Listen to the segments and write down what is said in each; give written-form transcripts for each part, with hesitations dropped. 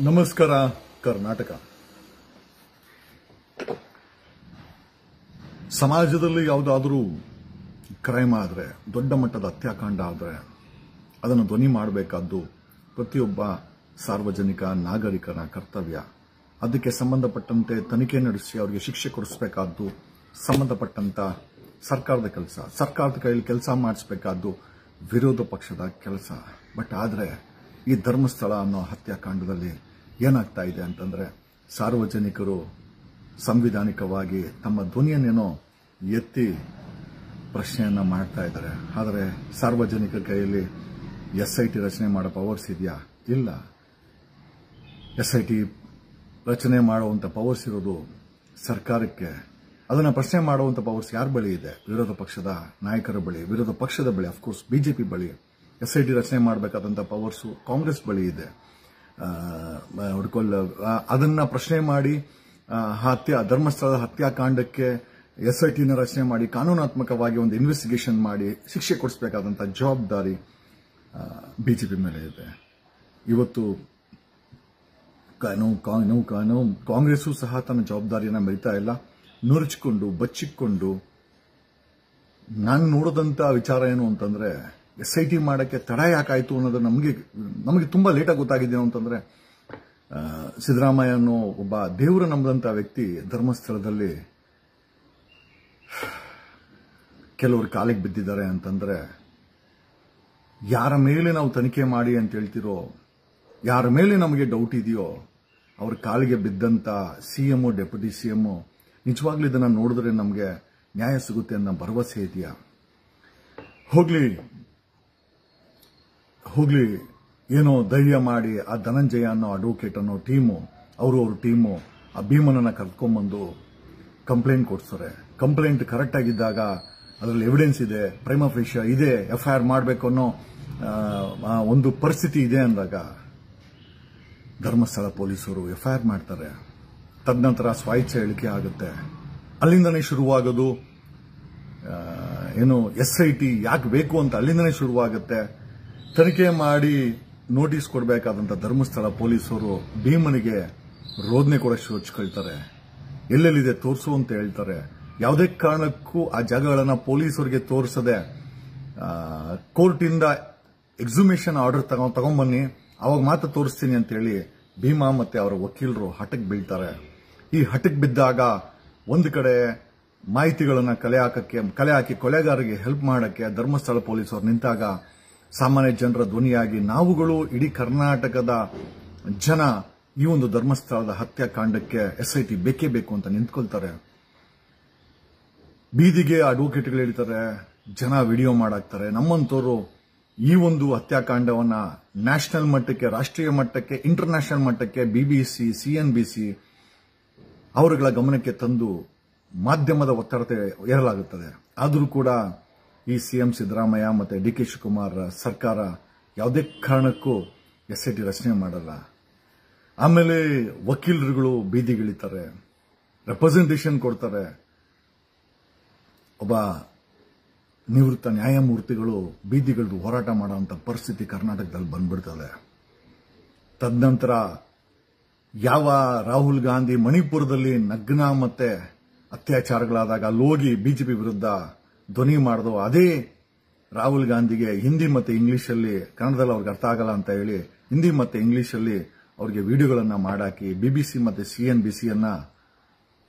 ನಮಸ್ಕಾರ ಕರ್ನಾಟಕ. ಸಮಾಜದಲ್ಲಿ ಯಾವುದಾದರೂ ಕ್ರೈಮ್ ಆದರೆ, ದೊಡ್ಡ ಮಟ್ಟದ ಹತ್ಯಾಕಾಂಡ ಆದರೆ ಅದನ್ನು ಧ್ವನಿ ಮಾಡಬೇಕಾದ್ದು ಪ್ರತಿಯೊಬ್ಬ ಸಾರ್ವಜನಿಕ ನಾಗರಿಕನ ಕರ್ತವ್ಯ. ಅದಕ್ಕೆ ಸಂಬಂಧಪಟ್ಟಂತೆ ತನಿಖೆ ನಡೆಸಿ ಅವರಿಗೆ ಶಿಕ್ಷೆ ಕೊಡಿಸಬೇಕಾದ್ದು ಸಂಬಂಧಪಟ್ಟಂತ ಸರ್ಕಾರದ ಕೆಲಸ. ಸರ್ಕಾರದ ಕೈಯಲ್ಲಿ ಕೆಲಸ ಮಾಡಿಸಬೇಕಾದ್ದು ವಿರೋಧ ಪಕ್ಷದ ಕೆಲಸ. ಬಟ್ ಆದರೆ ಈ ಧರ್ಮಸ್ಥಳ ಅನ್ನೋ ಹತ್ಯಾಕಾಂಡದಲ್ಲಿ ಏನಾಗ್ತಾ ಇದೆ ಅಂತಂದ್ರೆ, ಸಾರ್ವಜನಿಕರು ಸಂವಿಧಾನಿಕವಾಗಿ ತಮ್ಮ ಧ್ವನಿಯನ್ನೇನೋ ಎತ್ತಿ ಪ್ರಶ್ನೆಯನ್ನ ಮಾಡ್ತಾ ಇದ್ದಾರೆ. ಆದರೆ ಸಾರ್ವಜನಿಕರ ಕೈಯಲ್ಲಿ SIT ರಚನೆ ಮಾಡೋ ಪವರ್ಸ್ ಇದೆಯಾ? ಇಲ್ಲ. SIT ರಚನೆ ಮಾಡುವಂತ ಪವರ್ಸ್ ಇರೋದು ಸರ್ಕಾರಕ್ಕೆ. ಅದನ್ನ ಪ್ರಶ್ನೆ ಮಾಡುವಂತ ಪವರ್ಸ್ ಯಾರ ಬಳಿ ಇದೆ? ವಿರೋಧ ಪಕ್ಷದ ನಾಯಕರ ಬಳಿ, ವಿರೋಧ ಪಕ್ಷದ ಬಳಿ, ಅಫ್ಕೋರ್ಸ್ BJP ಬಳಿ. SIT ರಚನೆ ಮಾಡಬೇಕಾದಂತ ಪವರ್ಸ್ ಕಾಂಗ್ರೆಸ್ ಬಳಿ ಇದೆ. ಅದನ್ನ ಪ್ರಶ್ನೆ ಮಾಡಿ ಧರ್ಮಸ್ಥಳದ ಹತ್ಯಾಕಾಂಡಕ್ಕೆ SITನ ರಚನೆ ಮಾಡಿ ಕಾನೂನಾತ್ಮಕವಾಗಿ ಒಂದು ಇನ್ವೆಸ್ಟಿಗೇಷನ್ ಮಾಡಿ ಶಿಕ್ಷೆ ಕೊಡಿಸಬೇಕಾದಂತ ಜವಾಬ್ದಾರಿ BJP ಮೇಲೆ ಇದೆ. ಇವತ್ತು ಕಾಂಗ್ರೆಸ್ಸು ಸಹ ತನ್ನ ಜವಾಬ್ದಾರಿಯನ್ನ ಮರಿತಾ ಇಲ್ಲ. ನುರುಚಿಕೊಂಡು ಬಚ್ಚಿಕೊಂಡು ನಾನು ನೋಡೋದಂತ ವಿಚಾರ ಏನು ಅಂತಂದ್ರೆ, SIT ಮಾಡಕ್ಕೆ ತಡ ಯಾಕಾಯ್ತು ಅನ್ನೋದು ನಮಗೆ ತುಂಬಾ ಲೇಟಾಗಿ ಗೊತ್ತಾಗಿದೆ. ಅಂತಂದ್ರೆ, ಸಿದ್ದರಾಮಯ್ಯ ಅನ್ನೋ ಒಬ್ಬ ದೇವರು ನಂಬದಂತ ವ್ಯಕ್ತಿ ಧರ್ಮಸ್ಥಳದಲ್ಲಿ ಕೆಲವರು ಕಾಲಿಗೆ ಬಿದ್ದಿದ್ದಾರೆ ಅಂತಂದ್ರೆ, ಯಾರ ಮೇಲೆ ನಾವು ತನಿಖೆ ಮಾಡಿ ಅಂತ ಹೇಳ್ತಿರೋ, ಯಾರ ಮೇಲೆ ನಮಗೆ ಡೌಟ್ ಇದೆಯೋ ಅವ್ರ ಕಾಲಿಗೆ ಬಿದ್ದಂತ CM, ಡೆಪ್ಯೂಟಿ CM ನಿಜವಾಗ್ಲೂ ಇದನ್ನ ನೋಡಿದ್ರೆ ನಮಗೆ ನ್ಯಾಯ ಸಿಗುತ್ತೆ ಅನ್ನೋ ಭರವಸೆ ಇದೆಯಾ? ಹೋಗ್ಲಿ ಏನೋ ಧೈರ್ಯ ಮಾಡಿ ಆ ಧನಂಜಯ ಅನ್ನೋ ಅಡ್ವೊಕೇಟ್ ಅನ್ನೋ ಟೀಮು ಆ ಭೀಮನನ್ನ ಕರ್ಕೊಂಡ್ಬಂದು ಕಂಪ್ಲೇಂಟ್ ಕೊಡ್ತಾರೆ. ಕಂಪ್ಲೇಂಟ್ ಕರೆಕ್ಟ್ ಆಗಿದ್ದಾಗ, ಅದರಲ್ಲಿ ಎವಿಡೆನ್ಸ್ ಇದೆ, ಪ್ರೈಮಾ ಫೇಶಿಯಾ ಇದೆ, FIR ಮಾಡಬೇಕು ಅನ್ನೋ ಒಂದು ಪರಿಸ್ಥಿತಿ ಇದೆ ಅಂದಾಗ ಧರ್ಮಸ್ಥಳ ಪೊಲೀಸರು FIR ಮಾಡ್ತಾರೆ. ತದನಂತರ ಸ್ವಾಯಿಚ್ಛೆ ಹೇಳಿಕೆ ಆಗುತ್ತೆ. ಅಲ್ಲಿಂದನೇ ಶುರುವಾಗೋದು ಏನು SIT ಯಾಕೆ ಬೇಕು ಅಂತ ಅಲ್ಲಿಂದನೇ ಶುರುವಾಗುತ್ತೆ. ತನಿಖೆ ಮಾಡಿ ನೋಟಿಸ್ ಕೊಡಬೇಕಾದಂತ ಧರ್ಮಸ್ಥಳ ಪೊಲೀಸರು ಭೀಮನಿಗೆ ರೋದನೆ ಕೂಡ ಹಚ್ಕೊಳ್ತಾರೆ. ಎಲ್ಲೆಲ್ಲಿದೆ ತೋರಿಸು ಅಂತ ಹೇಳ್ತಾರೆ. ಯಾವುದೇ ಕಾರಣಕ್ಕೂ ಆ ಜಾಗಗಳನ್ನ ಪೊಲೀಸರಿಗೆ ತೋರಿಸದೆ ಕೋರ್ಟ್ ಇಂದ ಎಕ್ಸುಮೇಷನ್ ಆರ್ಡರ್ ತಗೊಂಡ್ಬನ್ನಿ, ಅವಾಗ ಮಾತ್ರ ತೋರಿಸ್ತೀನಿ ಅಂತ ಹೇಳಿ ಭೀಮಾ ಮತ್ತೆ ಅವರ ವಕೀಲರು ಹಠಕ್ಕೆ ಬೀಳ್ತಾರೆ. ಈ ಹಠಕ್ಕೆ ಬಿದ್ದಾಗ ಒಂದು ಕಡೆ ಮಾಹಿತಿಗಳನ್ನ ಕಲೆ ಹಾಕಿ ಕೊಲೆಗಾರರಿಗೆ ಹೆಲ್ಪ್ ಮಾಡಕ್ಕೆ ಧರ್ಮಸ್ಥಳ ಪೊಲೀಸರು ನಿಂತಾಗ, ಸಾಮಾನ್ಯ ಜನರ ಧ್ವನಿಯಾಗಿ ನಾವುಗಳು ಇಡೀ ಕರ್ನಾಟಕದ ಜನ ಈ ಒಂದು ಧರ್ಮಸ್ಥಳದ ಹತ್ಯಾಕಾಂಡಕ್ಕೆ SIT ಬೇಕೇ ಬೇಕು ಅಂತ ನಿಂತ್ಕೊಳ್ತಾರೆ. ಬೀದಿಗೆ ಅಡ್ವೊಕೇಟ್ಗಳು ಹೇಳ್ತಾರೆ, ಜನ ವಿಡಿಯೋ ಮಾಡಾಕ್ತಾರೆ. ನಮ್ಮಂತವರು ಈ ಒಂದು ಹತ್ಯಾಕಾಂಡವನ್ನ ನ್ಯಾಷನಲ್ ಮಟ್ಟಕ್ಕೆ, ರಾಷ್ಟ್ರೀಯ ಮಟ್ಟಕ್ಕೆ, ಇಂಟರ್ನ್ಯಾಷನಲ್ ಮಟ್ಟಕ್ಕೆ BBC, CNBC ಅವರುಗಳ ಗಮನಕ್ಕೆ ತಂದು ಮಾಧ್ಯಮದ ಒತ್ತಡ ಏರಲಾಗುತ್ತದೆ. ಆದರೂ ಕೂಡ ಈ CM ಸಿದ್ದರಾಮಯ್ಯ ಮತ್ತೆ DK ಶಿವಕುಮಾರ್ ಸರ್ಕಾರ ಯಾವುದೇ ಕಾರಣಕ್ಕೂ SIT ರಚನೆ ಮಾಡಲ್ಲ. ಆಮೇಲೆ ವಕೀಲರುಗಳು ಬೀದಿಗಿಳಿತಾರೆ, ರೆಪ್ರೆಸೆಂಟೇಷನ್ ಕೊಡ್ತಾರೆ. ಒಬ್ಬ ನಿವೃತ್ತ ನ್ಯಾಯಮೂರ್ತಿಗಳು ಬೀದಿಗಳು ಹೋರಾಟ ಮಾಡುವಂತ ಪರಿಸ್ಥಿತಿ ಕರ್ನಾಟಕದಲ್ಲಿ ಬಂದ್ಬಿಡ್ತದೆ. ತದನಂತರ ಯಾವ ರಾಹುಲ್ ಗಾಂಧಿ ಮಣಿಪುರದಲ್ಲಿ ನಗ್ನ ಮತ್ತೆ ಅತ್ಯಾಚಾರಗಳಾದಾಗ ಅಲ್ಲೋಗಿ BJP ವಿರುದ್ಧ ಧ್ವನಿ ಮಾಡಿದೋ, ಅದೇ ರಾಹುಲ್ ಗಾಂಧಿಗೆ ಹಿಂದಿ ಮತ್ತೆ ಇಂಗ್ಲಿಷಲ್ಲಿ, ಕನ್ನಡದಲ್ಲಿ ಅವ್ರಿಗೆ ಅರ್ಥ ಆಗಲ್ಲ ಅಂತ ಹೇಳಿ ಹಿಂದಿ ಮತ್ತೆ ಇಂಗ್ಲಿಷಲ್ಲಿ ಅವ್ರಿಗೆ ವಿಡಿಯೋಗಳನ್ನ ಮಾಡಾಕಿ BBC ಮತ್ತೆ CNBCಯನ್ನ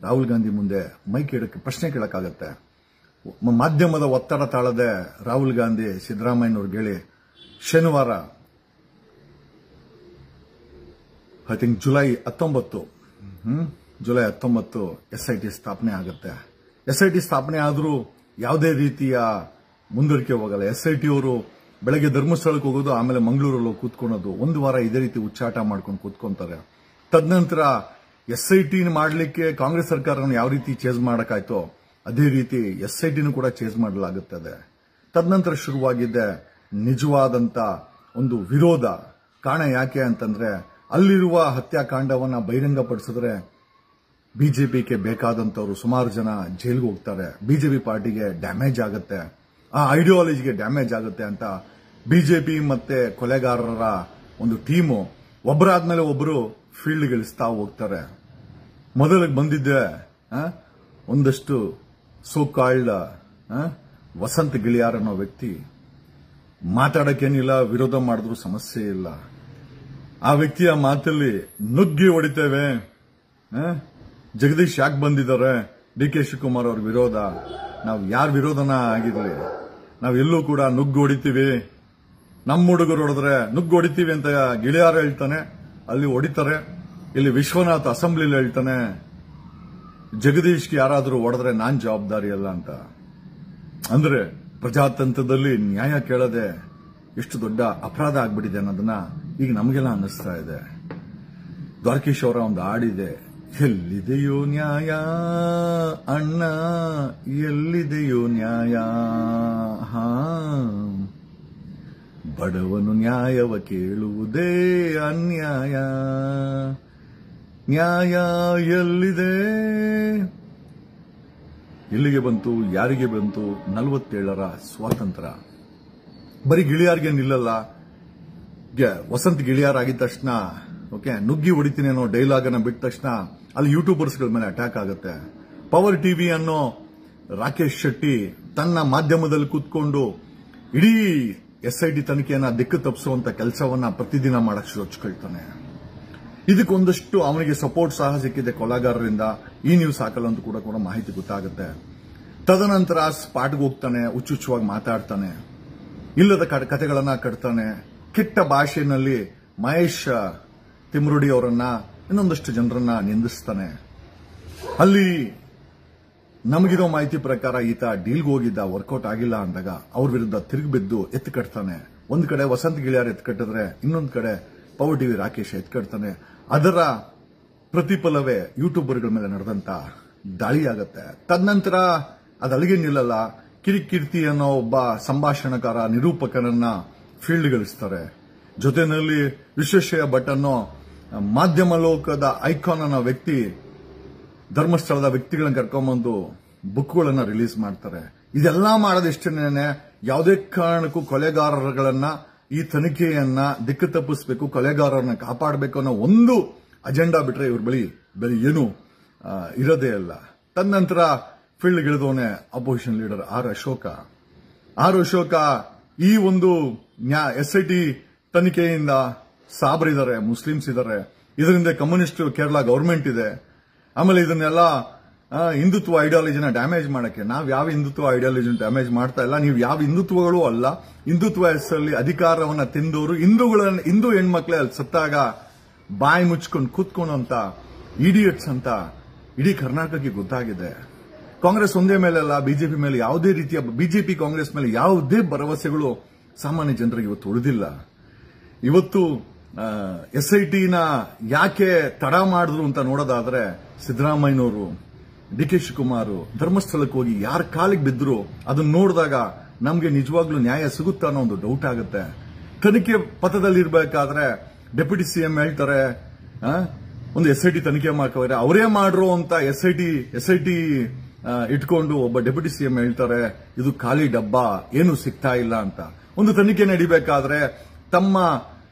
ರಾಹುಲ್ ಗಾಂಧಿ ಮುಂದೆ ಮೈಕ್ ಇಡಕ್ಕೆ ಪ್ರಶ್ನೆ ಕೇಳಕ್ಕಾಗತ್ತೆ. ಮಾಧ್ಯಮದ ಒತ್ತಡ ತಾಳದೆ ರಾಹುಲ್ ಗಾಂಧಿ ಸಿದ್ದರಾಮಯ್ಯನವ್ರಿಗೆ ಹೇಳಿ ಶನಿವಾರ ಐ ಥಿಂಕ್ ಜುಲೈ 19 SIT ಸ್ಥಾಪನೆ ಆಗುತ್ತೆ. SIT ಸ್ಥಾಪನೆ ಆದ್ರೂ ಯಾವುದೇ ರೀತಿಯ ಮುಂದುವರಿಕೆ ಹೋಗಲ್ಲ. SIT ಅವರು ಬೆಳಗ್ಗೆ ಧರ್ಮಸ್ಥಳಕ್ಕೆ ಹೋಗೋದು, ಆಮೇಲೆ ಮಂಗಳೂರಲ್ಲಿ ಕೂತ್ಕೊಳ್ಳೋದು, ಒಂದು ವಾರ ಇದೇ ರೀತಿ ಉಚ್ಚಾಟ ಮಾಡ್ಕೊಂಡು ಕೂತ್ಕೊಂತಾರೆ. ತದನಂತರ SIT ಮಾಡಲಿಕ್ಕೆ ಕಾಂಗ್ರೆಸ್ ಸರ್ಕಾರವನ್ನು ಯಾವ ರೀತಿ ಚೇಂಜ್ ಮಾಡಕ್ಕಾಯ್ತೋ ಅದೇ ರೀತಿ SITನೂ ಕೂಡ ಚೇಂಜ್ ಮಾಡಲಾಗುತ್ತದೆ. ತದನಂತರ ಶುರುವಾಗಿದ್ದೆ ನಿಜವಾದಂತ ಒಂದು ವಿರೋಧ. ಕಾರಣ ಯಾಕೆ ಅಂತಂದ್ರೆ, ಅಲ್ಲಿರುವ ಹತ್ಯಾಕಾಂಡವನ್ನ ಬಹಿರಂಗಪಡಿಸಿದ್ರೆ BJPಗೆ ಬೇಕಾದಂತವರು ಸುಮಾರು ಜನ ಜೈಲ್ಗೆ ಹೋಗ್ತಾರೆ, BJP ಪಾರ್ಟಿಗೆ ಡ್ಯಾಮೇಜ್ ಆಗುತ್ತೆ, ಆ ಐಡಿಯಾಲಜಿಗೆ ಡ್ಯಾಮೇಜ್ ಆಗುತ್ತೆ ಅಂತ BJP ಮತ್ತೆ ಕೊಲೆಗಾರರ ಒಂದು ಟೀಮು ಒಬ್ಬರಾದ್ಮೇಲೆ ಒಬ್ಬರು ಫೀಲ್ಡ್ಗಳಿಸ್ತಾ ಹೋಗ್ತಾರೆ. ಮೊದಲಿಗೆ ಬಂದಿದ್ದೆ ಒಂದಷ್ಟು ಸೋ ಕಾಲ್ಡ್ ವಸಂತ್ ಗಿಳಿಯಾರ್ ಅನ್ನೋ ವ್ಯಕ್ತಿ. ಮಾತಾಡಕ್ಕೇನಿಲ್ಲ, ವಿರೋಧ ಮಾಡಿದ್ರು ಸಮಸ್ಯೆ ಇಲ್ಲ. ಆ ವ್ಯಕ್ತಿಯ ಮಾತಲ್ಲಿ ನುಗ್ಗಿ ಹೊಡಿತೇವೆ. ಜಗದೀಶ್ ಯಾಕೆ ಬಂದಿದ್ದಾರೆ? DK ಶಿವಕುಮಾರ್ ಅವ್ರ ವಿರೋಧ. ನಾವು ಯಾರ ವಿರೋಧನ ಆಗಿರ್ಲಿ, ನಾವೆಲ್ಲೂ ಕೂಡ ನುಗ್ಗು ಹೊಡಿತೀವಿ. ನಮ್ಮ ಹುಡುಗರು ಹೊಡೆದ್ರೆ ನುಗ್ಗು ಹೊಡಿತೀವಿ ಅಂತ ಗಿಳಿಯಾರ ಹೇಳ್ತಾನೆ, ಅಲ್ಲಿ ಹೊಡಿತಾರೆ. ಇಲ್ಲಿ ವಿಶ್ವನಾಥ್ ಅಸೆಂಬ್ಲಿಲಿ ಹೇಳ್ತಾನೆ, ಜಗದೀಶ್ಗೆ ಯಾರಾದರೂ ಹೊಡೆದ್ರೆ ನಾನ್ ಜವಾಬ್ದಾರಿ ಅಲ್ಲ ಅಂತ. ಅಂದ್ರೆ ಪ್ರಜಾತಂತ್ರದಲ್ಲಿ ನ್ಯಾಯ ಕೇಳದೆ ಎಷ್ಟು ದೊಡ್ಡ ಅಪರಾಧ ಆಗ್ಬಿಟ್ಟಿದೆ ಅನ್ನೋದನ್ನ ಈಗ ನಮಗೆಲ್ಲ ಅನ್ನಿಸ್ತಾ ಇದೆ. ದ್ವಾರಕೀಶ್ ಅವರ ಒಂದು ಹಾಡಿದೆ, ಎಲ್ಲಿದೆಯೋ ನ್ಯಾಯ ಅಣ್ಣ, ಎಲ್ಲಿದೆಯೋ ನ್ಯಾಯ, ಬಡವನು ನ್ಯಾಯವ ಕೇಳುವುದೇ ಅನ್ಯಾಯ, ನ್ಯಾಯ ಎಲ್ಲಿದೆ? ಎಲ್ಲಿಗೆ ಬಂತು? ಯಾರಿಗೆ ಬಂತು 47ರ ಸ್ವಾತಂತ್ರ್ಯ? ಬರೀ ಗಿಳಿಯಾರ್ಗೆ ನಿಲ್ಲಲ್ಲ. ವಸಂತ್ ಗಿಳಿಯಾರ್ ಆಗಿದ ತಕ್ಷಣ ನುಗ್ಗಿ ಹೊಡಿತೀನಿ ಅನ್ನೋ ಡೈಲಾಗ್ ಅನ್ನ ಬಿಟ್ಟ ತಕ್ಷಣ ಅಲ್ಲಿ ಯೂಟ್ಯೂಬರ್ಸ್ಗಳ ಮೇಲೆ ಅಟ್ಯಾಕ್ ಆಗುತ್ತೆ. ಪವರ್ ಟಿವಿ ಅನ್ನೋ ರಾಕೇಶ್ ಶೆಟ್ಟಿ ತನ್ನ ಮಾಧ್ಯಮದಲ್ಲಿ ಕೂತ್ಕೊಂಡು ಇಡೀ SIT ತನಿಖೆಯನ್ನ ದಿಕ್ಕು ತಪ್ಪಿಸುವಂತ ಕೆಲಸವನ್ನ ಪ್ರತಿದಿನ ಮಾಡಕ್ಕೆ ಹಚ್ಕೊಳ್ತಾನೆ. ಇದಕ್ಕೊಂದಷ್ಟು ಅವನಿಗೆ ಸಪೋರ್ಟ್ ಸಹ ಸಿಕ್ಕಿದೆ ಕೊಲೆಗಾರರಿಂದ. ಈ ನ್ಯೂಸ್ ಹಾಕಲ್ಲ ಅಂತ ಕೂಡ ಮಾಹಿತಿ ಗೊತ್ತಾಗುತ್ತೆ. ತದನಂತರ ಸ್ಪಾಟ್ಗೆ ಹೋಗ್ತಾನೆ, ಹುಚ್ಚುಚ್ಚುವಾಗಿ ಮಾತಾಡ್ತಾನೆ, ಇಲ್ಲದ ಕಥೆಗಳನ್ನ ಕಟ್ತಾನೆ. ಕೆಟ್ಟ ಭಾಷೆಯಲ್ಲಿ ಮಹೇಶ್ ತಿಮ್ರುಡಿ ಅವರನ್ನ, ಇನ್ನೊಂದಷ್ಟು ಜನರನ್ನ ನಿಂದಿಸ್ತಾನೆ. ಅಲ್ಲಿ ನಮಗಿರೋ ಮಾಹಿತಿ ಪ್ರಕಾರ ಈತ ಡೀಲ್ಗೆ ಹೋಗಿದ್ದ, ವರ್ಕೌಟ್ ಆಗಿಲ್ಲ ಅಂದಾಗ ಅವ್ರ ವಿರುದ್ಧ ತಿರುಗಿಬಿದ್ದು ಎತ್ತು ಕಟ್ತಾನೆ. ಒಂದ್ ಕಡೆ ವಸಂತ್ ಗಿಳಿಯಾರ್ ಎತ್ತು ಕಟ್ಟಿದ್ರೆ, ಇನ್ನೊಂದ್ ಕಡೆ ಪವರ್ ಟಿವಿ ರಾಕೇಶ್ ಎತ್ತು ಕಟ್ತಾನೆ. ಅದರ ಪ್ರತಿಫಲವೇ ಯೂಟ್ಯೂಬರ್ಗಳ ಮೇಲೆ ನಡೆದಂತ ದಾಳಿಯಾಗತ್ತೆ. ತದನಂತರ ಅದು ಅಲ್ಲಿಗೆ ನಿಲ್ಲಲ್ಲ. ಕಿರಿಕೀರ್ತಿ ಅನ್ನೋ ಒಬ್ಬ ಸಂಭಾಷಣಕಾರ, ನಿರೂಪಕನನ್ನ ಫೀಲ್ಡ್ಗಳಿಸ್ತಾರೆ. ಜೊತೆಯಲ್ಲಿ ವಿಶ್ವೇಶ್ವರಯ್ಯ ಭಟ್ ಅನ್ನೋ ಮಾಧ್ಯಮ ಲೋಕದ ಐಕಾನ್ ಅನ್ನೋ ವ್ಯಕ್ತಿ ಧರ್ಮಸ್ಥಳದ ವ್ಯಕ್ತಿಗಳನ್ನ ಕರ್ಕೊಂಡ್ಬಂದು ಬುಕ್ಗಳನ್ನ ರಿಲೀಸ್ ಮಾಡ್ತಾರೆ. ಇದೆಲ್ಲ ಮಾಡೋದಿಷ್ಟೇನೆ, ಯಾವುದೇ ಕಾರಣಕ್ಕೂ ಕೊಲೆಗಾರರುಗಳನ್ನ, ಈ ತನಿಖೆಯನ್ನ ದಿಕ್ಕು ತಪ್ಪಿಸಬೇಕು, ಕೊಲೆಗಾರರನ್ನ ಕಾಪಾಡಬೇಕು ಅನ್ನೋ ಒಂದು ಅಜೆಂಡಾ ಬಿಟ್ರೆ ಇವ್ರ ಬಳಿ ಏನು ಇರೋದೇ ಇಲ್ಲ. ತದನಂತರ ಫೀಲ್ಡ್ಗಿಳಿದವನೇ ಅಪೋಸಿಷನ್ ಲೀಡರ್ ಆರ್ ಅಶೋಕ. ಈ ಒಂದು SIT ತನಿಖೆಯಿಂದ ಸಾಬ್ರಿದ್ದಾರೆ, ಮುಸ್ಲಿಮ್ಸ್ ಇದ್ದಾರೆ, ಇದರಿಂದ ಕಮ್ಯುನಿಸ್ಟ್ ಕೇರಳ ಗವರ್ಮೆಂಟ್ ಇದೆ. ಆಮೇಲೆ ಇದನ್ನೆಲ್ಲ ಹಿಂದುತ್ವ ಐಡಿಯಾಲಜಿನ ಡ್ಯಾಮೇಜ್ ಮಾಡಕ್ಕೆ, ನಾವ್ ಯಾವ ಹಿಂದುತ್ವ ಐಡಿಯಾಲಜಿನ ಡ್ಯಾಮೇಜ್ ಮಾಡ್ತಾ ಇಲ್ಲ. ನೀವು ಯಾವ ಹಿಂದುತ್ವಗಳು ಅಲ್ಲ. ಹಿಂದುತ್ವ ಹೆಸರಲ್ಲಿ ಅಧಿಕಾರವನ್ನ ತಿಂದವರು, ಹಿಂದೂ ಹೆಣ್ಮಕ್ಳೇ ಅಲ್ಲಿ ಸತ್ತಾಗ ಬಾಯಿ ಮುಚ್ಕೊಂಡು ಕೂತ್ಕೊಂಡು ಅಂತ ಇಡಿಯಟ್ಸ್ ಅಂತ ಇಡೀ ಕರ್ನಾಟಕಕ್ಕೆ ಗೊತ್ತಾಗಿದೆ. ಕಾಂಗ್ರೆಸ್ ಒಂದೇ ಮೇಲೆ ಅಲ್ಲ, ಬಿಜೆಪಿ ಮೇಲೆ ಯಾವುದೇ ರೀತಿಯ, ಬಿಜೆಪಿ ಕಾಂಗ್ರೆಸ್ ಮೇಲೆ ಯಾವುದೇ ಭರವಸೆಗಳು ಸಾಮಾನ್ಯ ಜನರಿಗೆ ಇವತ್ತು ಉಳಿದಿಲ್ಲ. ಇವತ್ತು SITನ ಯಾಕೆ ತಡ ಮಾಡಿದ್ರು ಅಂತ ನೋಡೋದಾದ್ರೆ, ಸಿದ್ದರಾಮಯ್ಯನವರು, DK ಶಿವಕುಮಾರ್ ಧರ್ಮಸ್ಥಳಕ್ಕೆ ಹೋಗಿ ಯಾರ ಕಾಲಿಗೆ ಬಿದ್ರು ಅದನ್ನ ನೋಡಿದಾಗ ನಮ್ಗೆ ನಿಜವಾಗ್ಲೂ ನ್ಯಾಯ ಸಿಗುತ್ತಾ ಅನ್ನೋ ಒಂದು ಡೌಟ್ ಆಗುತ್ತೆ. ತನಿಖೆ ಪಥದಲ್ಲಿರ್ಬೇಕಾದ್ರೆ ಡೆಪ್ಯೂಟಿ CM ಹೇಳ್ತಾರೆ, ಒಂದು SIT ತನಿಖೆ ಮಾಡ್ಕೋದ್ರೆ ಅವರೇ ಮಾಡ್ರು ಅಂತ SIT ಇಟ್ಕೊಂಡು ಒಬ್ಬ ಡೆಪ್ಯೂಟಿ CM ಹೇಳ್ತಾರೆ, ಇದು ಖಾಲಿ ಡಬ್ಬ, ಏನು ಸಿಗ್ತಾ ಇಲ್ಲ ಅಂತ. ಒಂದು ತನಿಖೆ ನಡಿಬೇಕಾದ್ರೆ ತಮ್ಮ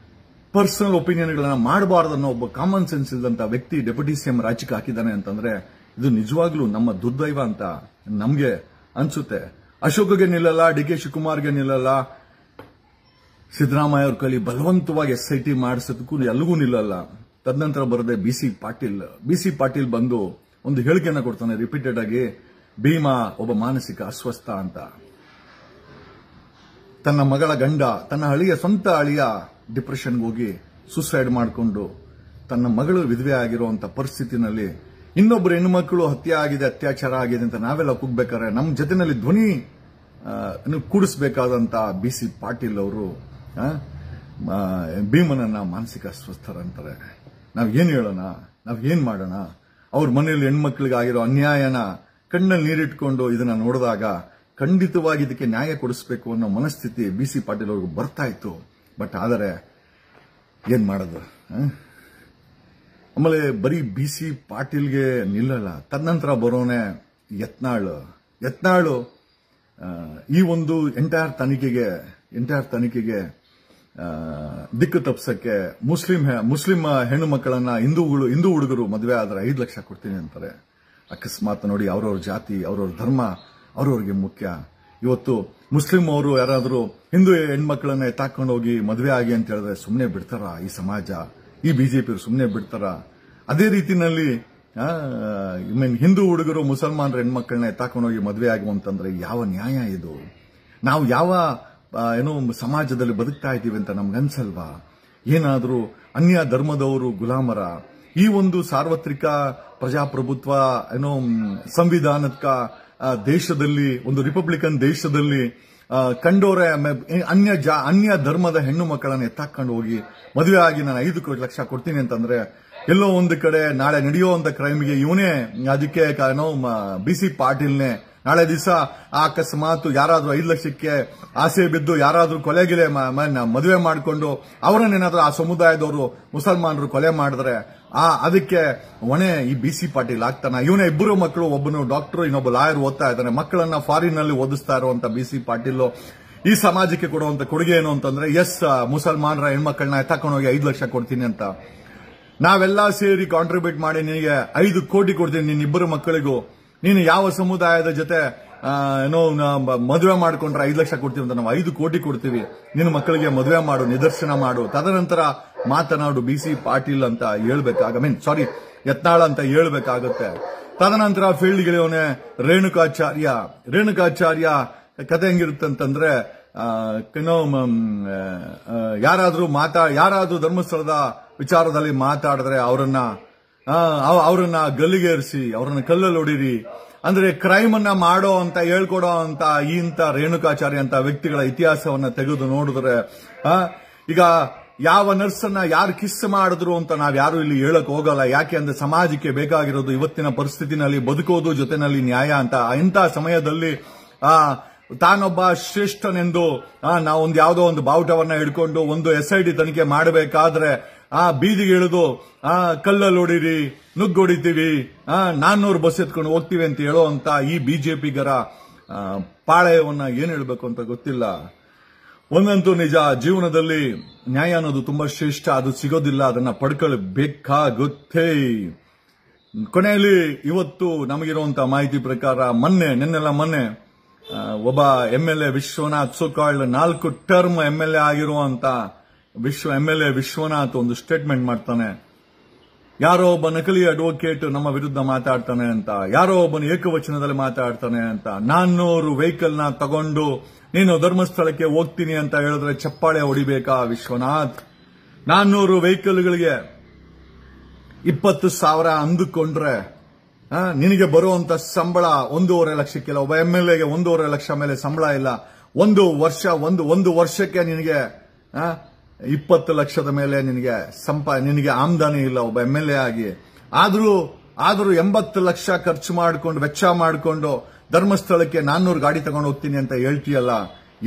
ಪರ್ಸನಲ್ ಒಪಿನಿಯನ್ಗಳನ್ನ ಮಾಡಬಾರ್ದನ್ನೋ ಒಬ್ಬ ಕಾಮನ್ ಸೆನ್ಸ್ ಇಲ್ಲದಂತ ವ್ಯಕ್ತಿ ಡೆಪ್ಯೂಟಿ CM ರಾಜ್ಯಕ್ಕೆ ಹಾಕಿದ್ದಾನೆ ಅಂತಂದ್ರೆ ಇದು ನಿಜವಾಗ್ಲೂ ನಮ್ಮ ದುರ್ದೈವ ಅಂತ ನಮ್ಗೆ ಅನ್ಸುತ್ತೆ. ಅಶೋಕ್ಗೆ ನಿಲ್ಲಲ್ಲ, DK ಶಿವಕುಮಾರ್ಗೆ ನಿಲ್ಲಲ್ಲ, ಸಿದ್ದರಾಮಯ್ಯ ಅವ್ರ ಕೈಲಿ ಬಲವಂತವಾಗಿ SIT ಮಾಡಿಸೋದಕ್ಕೂ ಎಲ್ಲಿಗೂ ನಿಲ್ಲಲ್ಲ. ತದನಂತರ ಬರದೆ BC ಪಾಟೀಲ್ ಬಂದು ಒಂದು ಹೇಳಿಕೆಯನ್ನ ಕೊಡ್ತಾನೆ ರಿಪೀಟೆಡ್ ಆಗಿ, ಭೀಮಾ ಒಬ್ಬ ಮಾನಸಿಕ ಅಸ್ವಸ್ಥ ಅಂತ. ತನ್ನ ಮಗಳ ಗಂಡ, ತನ್ನ ಸ್ವಂತ ಅಳಿಯ ಡಿಪ್ರೆಷನ್ಗೆ ಹೋಗಿ ಸೂಸೈಡ್ ಮಾಡಿಕೊಂಡು ತನ್ನ ಮಗಳು ವಿಧವೆ ಆಗಿರುವಂತ ಪರಿಸ್ಥಿತಿನಲ್ಲಿ ಇನ್ನೊಬ್ಬರು ಹೆಣ್ಣುಮಕ್ಕಳು ಹತ್ಯೆ ಆಗಿದೆ, ಅತ್ಯಾಚಾರ ಆಗಿದೆ ಅಂತ ನಾವೆಲ್ಲ ಕೂಗ್ಬೇಕಾದ್ರೆ ನಮ್ಮ ಜೊತೆನಲ್ಲಿ ಧ್ವನಿ ಕೂಡಿಸಬೇಕಾದಂತ BC ಪಾಟೀಲ್ ಅವರು ಭೀಮನನ್ನ ಮಾನಸಿಕ ಅಸ್ವಸ್ಥರಂತಾರೆ. ನಾವ್ ಏನ್ ಹೇಳೋಣ, ನಾವ್ ಏನ್ ಮಾಡೋಣ? ಅವ್ರ ಮನೆಯಲ್ಲಿ ಹೆಣ್ಮಕ್ಳಿಗಾಗಿರೋ ಅನ್ಯಾಯನ ಕಣ್ಣಲ್ಲಿ ನೀರಿಟ್ಕೊಂಡು ಇದನ್ನ ನೋಡಿದಾಗ ಖಂಡಿತವಾಗಿ ಇದಕ್ಕೆ ನ್ಯಾಯ ಕೊಡಿಸಬೇಕು ಅನ್ನೋ ಮನಸ್ಥಿತಿ BC ಪಾಟೀಲ್ ಅವ್ರಿಗೂ ಬರ್ತಾ ಇತ್ತು. ಬಟ್ ಆದರೆ ಏನ್ ಮಾಡೋದು? ಆಮೇಲೆ ಬರೀ BC ಪಾಟೀಲ್ಗೆ ನಿಲ್ಲಲ್ಲ, ತದನಂತರ ಬರೋನೆ ಯತ್ನಾಳ್ ಈ ಒಂದು ಎಂಟೈರ್ ತನಿಖೆಗೆ ದಿಕ್ಕು ತಪ್ಸಕ್ಕೆ ಮುಸ್ಲಿಂ ಹೆಣ್ಣು ಮಕ್ಕಳನ್ನ ಹಿಂದೂ ಹುಡುಗರು ಮದುವೆ ಆದ್ರೆ 5 ಲಕ್ಷ ಕೊಡ್ತೀನಿ ಅಂತಾರೆ. ಅಕಸ್ಮಾತ್ ನೋಡಿ, ಅವ್ರವ್ರ ಜಾತಿ, ಅವ್ರವ್ರ ಧರ್ಮ ಅವ್ರವ್ರಿಗೆ ಮುಖ್ಯ. ಇವತ್ತು ಮುಸ್ಲಿಂ ಅವರು ಯಾರಾದರೂ ಹಿಂದೂ ಹೆಣ್ಮಕ್ಳನ್ನ ಎತ್ತಾಕೊಂಡು ಹೋಗಿ ಮದುವೆ ಆಗಿ ಅಂತ ಹೇಳಿದ್ರೆ ಸುಮ್ಮನೆ ಬಿಡ್ತಾರ ಈ ಸಮಾಜ, ಈ ಬಿಜೆಪಿ ಸುಮ್ಮನೆ ಬಿಡ್ತಾರ? ಅದೇ ರೀತಿನಲ್ಲಿ ಹಿಂದೂ ಹುಡುಗರು ಮುಸಲ್ಮಾನರ ಹೆಣ್ಮಕ್ಳನ್ನ ಎತ್ತಾಕೊಂಡು ಹೋಗಿ ಮದುವೆ ಆಗುವಂತಂದ್ರೆ ಯಾವ ನ್ಯಾಯ ಇದು? ನಾವು ಯಾವ ಸಮಾಜದಲ್ಲಿ ಬದುಕ್ತಾ ಇದ್ದೀವಿ ಅಂತ ನಮ್ಗನ್ಸಲ್ವಾ? ಏನಾದರೂ ಅನ್ಯ ಧರ್ಮದವರು ಗುಲಾಮರ? ಈ ಒಂದು ಸಾರ್ವತ್ರಿಕ ಪ್ರಜಾಪ್ರಭುತ್ವ ಸಂವಿಧಾನಕ ದೇಶದಲ್ಲಿ, ಒಂದು ರಿಪಬ್ಲಿಕನ್ ದೇಶದಲ್ಲಿ ಕಂಡೋರೆ ಅನ್ಯ ಧರ್ಮದ ಹೆಣ್ಣು ಮಕ್ಕಳನ್ನ ಎತ್ತಾಕೊಂಡು ಹೋಗಿ ಮದುವೆ ಆಗಿ ನಾನು 5 ಲಕ್ಷ ಕೊಡ್ತೀನಿ ಅಂತಂದ್ರೆ, ಎಲ್ಲೋ ಒಂದು ಕಡೆ ನಾಳೆ ನಡೆಯುವಂತ ಕ್ರೈಮ್ಗೆ ಇವನೇ ಅದಕ್ಕೆ BC ಪಾಟೀಲ್ನೇ ನಾಳೆ ದಿವಸ ಅಕಸ್ಮಾತ್ ಯಾರಾದ್ರೂ 5 ಲಕ್ಷಕ್ಕೆ ಆಸೆ ಬಿದ್ದು ಯಾರಾದ್ರೂ ಕೊಲೆಗಿಲೆ ಮದುವೆ ಮಾಡಿಕೊಂಡು ಅವರನ್ನೇನಾದ್ರೂ ಆ ಸಮುದಾಯದವರು ಮುಸಲ್ಮಾನರು ಕೊಲೆ ಮಾಡಿದ್ರೆ ಅದಕ್ಕೆ ಹೊಣೆ ಈ BC ಪಾಟೀಲ್ ಆಗ್ತಾನ? ಇವನೇ ಇಬ್ಬರು ಮಕ್ಕಳು, ಒಬ್ಬನು ಡಾಕ್ಟರ್, ಇನ್ನೊಬ್ಬ ಲಾಯರ್ ಓದ್ತಾ ಇದ್ದಾನೆ. ಮಕ್ಕಳನ್ನ ಫಾರಿನ್ ನಲ್ಲಿ ಓದಿಸ್ತಾ ಇರುವಂತ BC ಪಾಟೀಲ್ ಈ ಸಮಾಜಕ್ಕೆ ಕೊಡುವಂತ ಕೊಡುಗೆ ಏನು ಅಂತಂದ್ರೆ, ಮುಸಲ್ಮಾನರ ಹೆಣ್ಮಕ್ಳನ್ನ ಎತ್ತಾಕೊಂಡು ಹೋಗಿ 5 ಲಕ್ಷ ಕೊಡ್ತೀನಿ ಅಂತ. ನಾವೆಲ್ಲ ಸೇರಿ ಕಾಂಟ್ರಿಬ್ಯೂಟ್ ಮಾಡಿ ನಿನಗೆ 5 ಕೋಟಿ ಕೊಡ್ತೀನಿ ನಿನ್ನ ಇಬ್ಬರು ಮಕ್ಕಳಿಗೂ. ನೀನು ಯಾವ ಸಮುದಾಯದ ಜೊತೆ ಮದುವೆ ಮಾಡ್ಕೊಂಡ್ರೆ 5 ಲಕ್ಷ ಕೊಡ್ತೀವಿ ಅಂತ ನಾವು 5 ಕೋಟಿ ಕೊಡ್ತೀವಿ. ನಿನ್ನ ಮಕ್ಕಳಿಗೆ ಮದುವೆ ಮಾಡು, ನಿದರ್ಶನ ಮಾಡು, ತದನಂತರ ಮಾತನಾಡು BC ಪಾಟೀಲ್ ಅಂತ ಯತ್ನಾಳ್ ಅಂತ ಹೇಳ್ಬೇಕಾಗುತ್ತೆ. ತದನಂತರ ಫೀಲ್ಡ್ಗಿಳಿಯವನೇ ರೇಣುಕಾಚಾರ್ಯ ಕತೆ ಹೆಂಗಿರುತ್ತಂತಂದ್ರೆ, ಯಾರಾದ್ರೂ ಧರ್ಮಸ್ಥಳದ ವಿಚಾರದಲ್ಲಿ ಮಾತಾಡಿದ್ರೆ ಅವರನ್ನ ಗಲ್ಲಿಗೇರಿಸಿ ಅವರನ್ನ ಕಲ್ಲಲ್ಲಿ ಹೊಡೀರಿ ಅಂದ್ರೆ ಕ್ರೈಮ್ ಅನ್ನ ಮಾಡೋ ಅಂತ ಹೇಳ್ಕೊಡೋ ಅಂತ ಇಂತ ರೇಣುಕಾಚಾರ್ಯ ಅಂತ ವ್ಯಕ್ತಿಗಳ ಇತಿಹಾಸವನ್ನ ತೆಗೆದು ನೋಡಿದ್ರೆ, ಈಗ ಯಾವ ನರ್ಸ್ ಅನ್ನ ಯಾರು ಕಿಸ್ ಮಾಡಿದ್ರು ಅಂತ ನಾವ್ ಯಾರು ಇಲ್ಲಿ ಹೇಳಕ್ ಹೋಗಲ್ಲ. ಯಾಕೆ ಅಂದ್ರೆ ಸಮಾಜಕ್ಕೆ ಬೇಕಾಗಿರೋದು ಇವತ್ತಿನ ಪರಿಸ್ಥಿತಿನಲ್ಲಿ ಬದುಕೋದು, ಜೊತೆನಲ್ಲಿ ನ್ಯಾಯ ಅಂತ. ಇಂಥ ಸಮಯದಲ್ಲಿ ತಾನೊಬ್ಬ ಶ್ರೇಷ್ಠನೆಂದು ನಾವೊಂದು ಯಾವುದೋ ಒಂದು ಬಾವುಟವನ್ನ ಹಿಡ್ಕೊಂಡು ಒಂದು SID ತನಿಖೆ ಮಾಡಬೇಕಾದ್ರೆ ಬೀದಿಗೆ ಇಳಿದು ಕಲ್ಲಲ್ಲಿ ಹೊಡೀರಿ, ನುಗ್ಗೊಡಿತೀವಿ, 400 ಬಸ್ ಎತ್ಕೊಂಡು ಹೋಗ್ತೀವಿ ಅಂತ ಹೇಳೋ ಈ ಬಿಜೆಪಿಗರ ಪಾಳೆಯವನ್ನ ಏನ್ ಹೇಳ್ಬೇಕು ಅಂತ ಗೊತ್ತಿಲ್ಲ. ಒಂದಂತೂ ನಿಜ, ಜೀವನದಲ್ಲಿ ನ್ಯಾಯ ಅನ್ನೋದು ತುಂಬಾ ಶ್ರೇಷ್ಠ, ಅದು ಸಿಗೋದಿಲ್ಲ, ಅದನ್ನ ಪಡ್ಕೊಳ್ಬೇಕಾಗುತ್ತೆ. ಕೊನೆಯಲ್ಲಿ ಇವತ್ತು ನಮಗಿರುವಂತಹ ಮಾಹಿತಿ ಪ್ರಕಾರ ಮೊನ್ನೆ ಒಬ್ಬ MLA Vishwanath, so-called 4 term MLA ಆಗಿರುವಂತ MLA ವಿಶ್ವನಾಥ್ ಒಂದು ಸ್ಟೇಟ್ಮೆಂಟ್ ಮಾಡ್ತಾನೆ. ಯಾರೋ ಒಬ್ಬ ನಕಲಿ ಅಡ್ವೊಕೇಟ್ ನಮ್ಮ ವಿರುದ್ಧ ಮಾತಾಡ್ತಾನೆ ಅಂತ, ಯಾರೋ ಒಬ್ಬನ ಏಕವಚನದಲ್ಲಿ ಮಾತಾಡ್ತಾನೆ ಅಂತ. 400 ವೆಹಿಕಲ್ ನ ತಗೊಂಡು ನೀನು ಧರ್ಮಸ್ಥಳಕ್ಕೆ ಹೋಗ್ತೀನಿ ಅಂತ ಹೇಳಿದ್ರೆ ಚಪ್ಪಾಳೆ ಹೊಡಿಬೇಕಾ ವಿಶ್ವನಾಥ್? 400 ವೆಹಿಕಲ್ಗಳಿಗೆ 20,000 ಅಂದುಕೊಂಡ್ರೆ ನಿನಗೆ ಬರುವಂತ ಸಂಬಳ 1.5 ಲಕ್ಷಕ್ಕಿಲ್ಲ. ಒಬ್ಬ MLAಗೆ 1.5 ಲಕ್ಷ ಮೇಲೆ ಸಂಬಳ ಇಲ್ಲ. ಒಂದು ವರ್ಷಕ್ಕೆ ನಿನಗೆ 20 ಲಕ್ಷದ ಮೇಲೆ ನಿನಗೆ ಆಮದಾನಿ ಇಲ್ಲ ಒಬ್ಬ MLA ಆಗಿ. ಆದ್ರೂ 80 ಲಕ್ಷ ಖರ್ಚು ಮಾಡಿಕೊಂಡು ವೆಚ್ಚ ಮಾಡಿಕೊಂಡು ಧರ್ಮಸ್ಥಳಕ್ಕೆ 400 ಗಾಡಿ ತಗೊಂಡು ಹೋಗ್ತೀನಿ ಅಂತ ಹೇಳ್ತೀಯಲ್ಲ,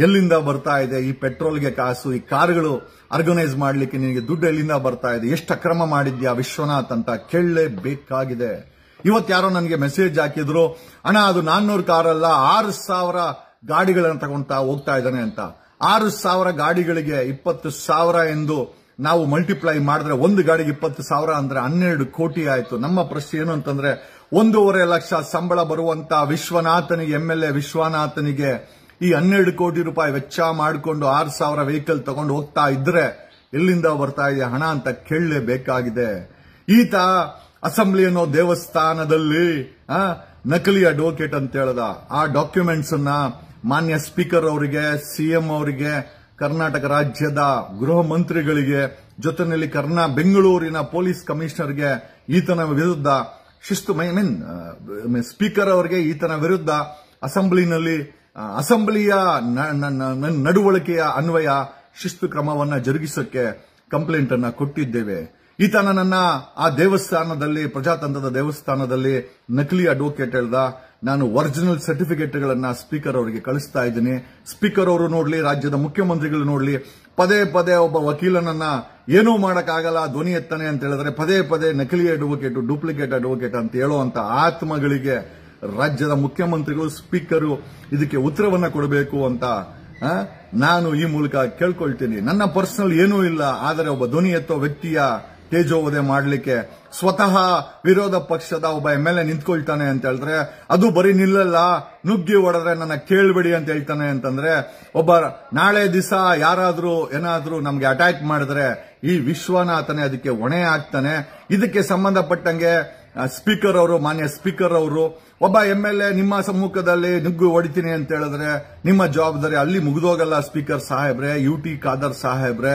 ಎಲ್ಲಿಂದ ಬರ್ತಾ ಇದೆ ಈ ಪೆಟ್ರೋಲ್ಗೆ ಕಾಸು? ಈ ಕಾರುಗಳು ಆರ್ಗನೈಸ್ ಮಾಡ್ಲಿಕ್ಕೆ ನಿನಗೆ ದುಡ್ಡು ಎಲ್ಲಿಂದ ಬರ್ತಾ ಇದೆ? ಎಷ್ಟು ಅಕ್ರಮ ಮಾಡಿದ್ಯಾ ವಿಶ್ವನಾಥ್ ಅಂತ ಕೇಳಲೇಬೇಕಾಗಿದೆ. ಇವತ್ತು ಯಾರೋ ನನಗೆ ಮೆಸೇಜ್ ಹಾಕಿದ್ರು, ಅಣ್ಣ ಅದು 400 ಕಾರಲ್ಲ 6,000 ಗಾಡಿಗಳನ್ನ ತಗೊಂತಾ ಹೋಗ್ತಾ ಇದ್ದಾನೆ ಅಂತ. 6,000 ಗಾಡಿಗಳಿಗೆ 20,000 ಎಂದು ನಾವು ಮಲ್ಟಿಪ್ಲೈ ಮಾಡಿದ್ರೆ ಒಂದು ಗಾಡಿಗೆ 20,000 ಅಂದ್ರೆ 12 ಕೋಟಿ ಆಯ್ತು. ನಮ್ಮ ಪ್ರಶ್ನೆ ಏನು ಅಂತಂದ್ರೆ, 1.5 ಲಕ್ಷ ಸಂಬಳ ಬರುವಂತ ವಿಶ್ವನಾಥನಿಗೆ, MLA ವಿಶ್ವನಾಥನಿಗೆ ಈ 12 ಕೋಟಿ ರೂಪಾಯಿ ವೆಚ್ಚ ಮಾಡಿಕೊಂಡು 6,000 ವೆಹಿಕಲ್ ತಗೊಂಡು ಹೋಗ್ತಾ ಇದ್ರೆ ಎಲ್ಲಿಂದ ಬರ್ತಾ ಇದೆ ಹಣ ಅಂತ ಕೇಳಲೇಬೇಕಾಗಿದೆ. ಈತ ಅಸೆಂಬ್ಲಿ ಅನ್ನೋ ದೇವಸ್ಥಾನದಲ್ಲಿ ನಕಲಿ ಅಡ್ವೊಕೇಟ್ ಅಂತ ಹೇಳ್ದ. ಆ ಡಾಕ್ಯುಮೆಂಟ್ಸ್ ಅನ್ನ ಮಾನ್ಯ ಸ್ಪೀಕರ್ ಅವರಿಗೆ, CM ಅವರಿಗೆ, ಕರ್ನಾಟಕ ರಾಜ್ಯದ ಗೃಹ ಮಂತ್ರಿಗಳಿಗೆ, ಜೊತೆಯಲ್ಲಿ ಬೆಂಗಳೂರಿನ ಪೊಲೀಸ್ ಕಮಿಷನರ್ಗೆ ಈತನ ವಿರುದ್ಧ ಸ್ಪೀಕರ್ ಅವರಿಗೆ ಈತನ ವಿರುದ್ಧ ಅಸೆಂಬ್ಲಿಯ ನಡವಳಿಕೆಯ ಅನ್ವಯ ಶಿಸ್ತು ಕ್ರಮವನ್ನ ಜರುಗಿಸಕ್ಕೆ ಕಂಪ್ಲೇಂಟ್ ಅನ್ನ ಕೊಟ್ಟಿದ್ದೇವೆ. ಈತನನ್ನ ಆ ದೇವಸ್ಥಾನದಲ್ಲಿ, ಪ್ರಜಾತಂತ್ರದ ದೇವಸ್ಥಾನದಲ್ಲಿ ನಕಲಿ ಅಡ್ವೊಕೇಟ್ ಹೇಳ್ದ. ನಾನು ಒರಿಜಿನಲ್ ಸರ್ಟಿಫಿಕೇಟ್ಗಳನ್ನ ಸ್ಪೀಕರ್ ಅವರಿಗೆ ಕಳಿಸ್ತಾ ಇದ್ದೀನಿ. ಸ್ಪೀಕರ್ ಅವರು ನೋಡ್ಲಿ, ರಾಜ್ಯದ ಮುಖ್ಯಮಂತ್ರಿಗಳು ನೋಡ್ಲಿ. ಪದೇ ಒಬ್ಬ ವಕೀಲನನ್ನ ಏನೂ ಮಾಡಕ್ಕಾಗಲ್ಲ, ಧ್ವನಿ ಎತ್ತಾನೆ ಅಂತ ಹೇಳಿದ್ರೆ ಪದೇ ನಕಲಿ ಅಡ್ವೊಕೇಟ್, ಡೂಪ್ಲಿಕೇಟ್ ಅಡ್ವೊಕೇಟ್ ಅಂತ ಹೇಳುವಂತ ಆತ್ಮಗಳಿಗೆ ರಾಜ್ಯದ ಮುಖ್ಯಮಂತ್ರಿಗಳು, ಸ್ಪೀಕರು ಇದಕ್ಕೆ ಉತ್ತರವನ್ನ ಕೊಡಬೇಕು ಅಂತ ನಾನು ಈ ಮೂಲಕ ಕೇಳ್ಕೊಳ್ತೀನಿ. ನನ್ನ ಪರ್ಸನಲ್ ಏನೂ ಇಲ್ಲ, ಆದರೆ ಒಬ್ಬ ಧ್ವನಿ ಎತ್ತೋ ವ್ಯಕ್ತಿಯ ತೇಜೋವಧೆ ಮಾಡಲಿಕ್ಕೆ ಸ್ವತಃ ವಿರೋಧ ಪಕ್ಷದ ಒಬ್ಬ MLA ನಿಂತ್ಕೊಳ್ತಾನೆ ಅಂತ ಹೇಳಿದ್ರೆ ಅದು ಬರೀ ನಿಲ್ಲಲ್ಲ, ನುಗ್ಗಿ ಹೊಡೆದ್ರೆ ನನ್ನ ಕೇಳ್ಬೇಡಿ ಅಂತ ಹೇಳ್ತಾನೆ ಅಂತಂದ್ರೆ, ಒಬ್ಬ ನಾಳೆ ದಿವಸ ಯಾರಾದ್ರೂ ಏನಾದ್ರೂ ನಮ್ಗೆ ಅಟ್ಯಾಕ್ ಮಾಡಿದ್ರೆ ಈ ವಿಶ್ವನಾಥನೇ ಅದಕ್ಕೆ ಹೊಣೆ ಆಗ್ತಾನೆ. ಇದಕ್ಕೆ ಸಂಬಂಧಪಟ್ಟಂಗೆ ಸ್ಪೀಕರ್ ಅವರು, ಮಾನ್ಯ ಸ್ಪೀಕರ್ ಅವರು, ಒಬ್ಬ MLA ನಿಮ್ಮ ಸಮ್ಮುಖದಲ್ಲಿ ನುಗ್ಗು ಹೊಡಿತೀನಿ ಅಂತ ಹೇಳಿದ್ರೆ ನಿಮ್ಮ ಜವಾಬ್ದಾರಿ ಅಲ್ಲಿ ಮುಗಿದೋಗಲ್ಲ ಸ್ಪೀಕರ್ ಸಾಹೇಬ್ರೆ, UT ಖಾದರ್ ಸಾಹೇಬ್ರೆ.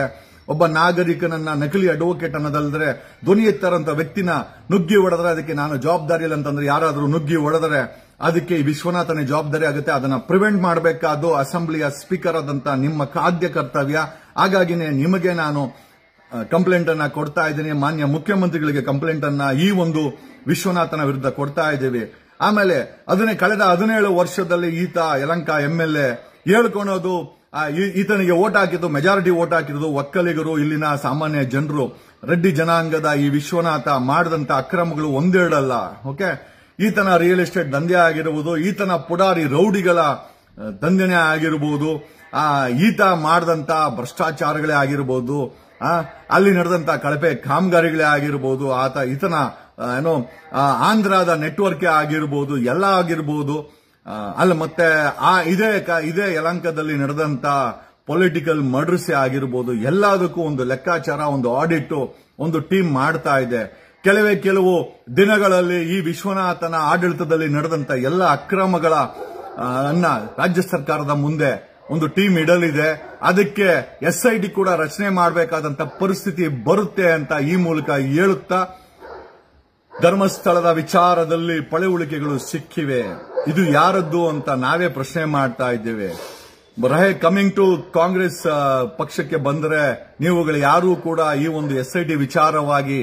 ಒಬ್ಬ ನಾಗರಿಕನನ್ನ ನಕಲಿ ಅಡ್ವೊಕೇಟ್ ಅನ್ನೋದಲ್ದ್ರೆ ಧ್ವನಿ ಎತ್ತರಂತ ವ್ಯಕ್ತಿನ ನುಗ್ಗಿ ಹೊಡೆದ್ರೆ ಅದಕ್ಕೆ ನಾನು ಜವಾಬ್ದಾರಿ ಇಲ್ಲ ಅಂತಂದ್ರೆ, ಯಾರಾದ್ರೂ ನುಗ್ಗಿ ಹೊಡೆದ್ರೆ ಅದಕ್ಕೆ ಈ ವಿಶ್ವನಾಥನೇ ಜವಾಬ್ದಾರಿ ಆಗುತ್ತೆ. ಅದನ್ನ ಪ್ರಿವೆಂಟ್ ಮಾಡಬೇಕಾದ್ದು ಅಸೆಂಬ್ಲಿಯ ಸ್ಪೀಕರ್ ಆದಂತ ನಿಮ್ಮ ಖಾದ್ಯ ಕರ್ತವ್ಯ. ಹಾಗಾಗಿನೇ ನಿಮಗೆ ನಾನು ಕಂಪ್ಲೇಂಟ್ ಅನ್ನ ಕೊಡ್ತಾ ಇದ್ದೀನಿ. ಮಾನ್ಯ ಮುಖ್ಯಮಂತ್ರಿಗಳಿಗೆ ಕಂಪ್ಲೇಂಟ್ ಅನ್ನ ಈ ಒಂದು ವಿಶ್ವನಾಥನ ವಿರುದ್ಧ ಕೊಡ್ತಾ ಇದ್ದೀವಿ. ಆಮೇಲೆ ಕಳೆದ 17 ವರ್ಷದಲ್ಲಿ ಈತ ಯಲಹಂಕ MLA ಹೇಳ್ಕೊಳೋದು, ಈತನಿಗೆ ವೋಟ್ ಹಾಕಿದ್ದು, ಮೆಜಾರಿಟಿ ವೋಟ್ ಹಾಕಿರೋದು ಒಕ್ಕಲಿಗರು, ಇಲ್ಲಿನ ಸಾಮಾನ್ಯ ಜನರು. ರೆಡ್ಡಿ ಜನಾಂಗದ ಈ ವಿಶ್ವನಾಥ ಮಾಡಿದಂತ ಅಕ್ರಮಗಳು ಒಂದೆರಡಲ್ಲ. ಓಕೆ, ಈತನ ರಿಯಲ್ ಎಸ್ಟೇಟ್ ದಂಧೆ ಆಗಿರಬಹುದು, ಈತನ ಪುಡಾರಿ ರೌಡಿಗಳ ದಂಧೆನೇ ಆಗಿರಬಹುದು, ಈತ ಮಾಡಿದಂತ ಭ್ರಷ್ಟಾಚಾರಗಳೇ ಆಗಿರಬಹುದು, ಅಲ್ಲಿ ನಡೆದಂತ ಕಳಪೆ ಕಾಮಗಾರಿಗಳೇ ಆಗಿರಬಹುದು, ಈತನ ಆಂಧ್ರದ ನೆಟ್ವರ್ಕ್ ಆಗಿರಬಹುದು, ಎಲ್ಲ ಆಗಿರಬಹುದು. ಅಲ್ಲ ಮತ್ತೆ ಇದೇ ಯಲಹಂಕದಲ್ಲಿ ನಡೆದಂತ ಪೊಲಿಟಿಕಲ್ ಮರ್ಡರ್ಸೇ ಆಗಿರಬಹುದು. ಎಲ್ಲದಕ್ಕೂ ಒಂದು ಲೆಕ್ಕಾಚಾರ, ಒಂದು ಆಡಿಟ್, ಒಂದು ಟೀಮ್ ಮಾಡ್ತಾ ಇದೆ. ಕೆಲವು ದಿನಗಳಲ್ಲಿ ಈ ವಿಶ್ವನಾಥನ ಆಡಳಿತದಲ್ಲಿ ನಡೆದಂತ ಎಲ್ಲ ಅಕ್ರಮಗಳ ರಾಜ್ಯ ಸರ್ಕಾರದ ಮುಂದೆ ಒಂದು ಟೀಮ್ ಇಡಲಿದೆ. ಅದಕ್ಕೆ SIT ಕೂಡ ರಚನೆ ಮಾಡಬೇಕಾದಂತ ಪರಿಸ್ಥಿತಿ ಬರುತ್ತೆ ಅಂತ ಈ ಮೂಲಕ ಹೇಳುತ್ತಾ, ಧರ್ಮಸ್ಥಳದ ವಿಚಾರದಲ್ಲಿ ಪಳೆಯುಳಿಕೆಗಳು ಸಿಕ್ಕಿವೆ. ಇದು ಯಾರದ್ದು ಅಂತ ನಾವೇ ಪ್ರಶ್ನೆ ಮಾಡ್ತಾ ಇದ್ದೇವೆ. ಕಮಿಂಗ್ ಟು ಕಾಂಗ್ರೆಸ್ ಪಕ್ಷಕ್ಕೆ ಬಂದರೆ ನೀವುಗಳು ಯಾರೂ ಕೂಡ ಈ ಒಂದು SIT ವಿಚಾರವಾಗಿ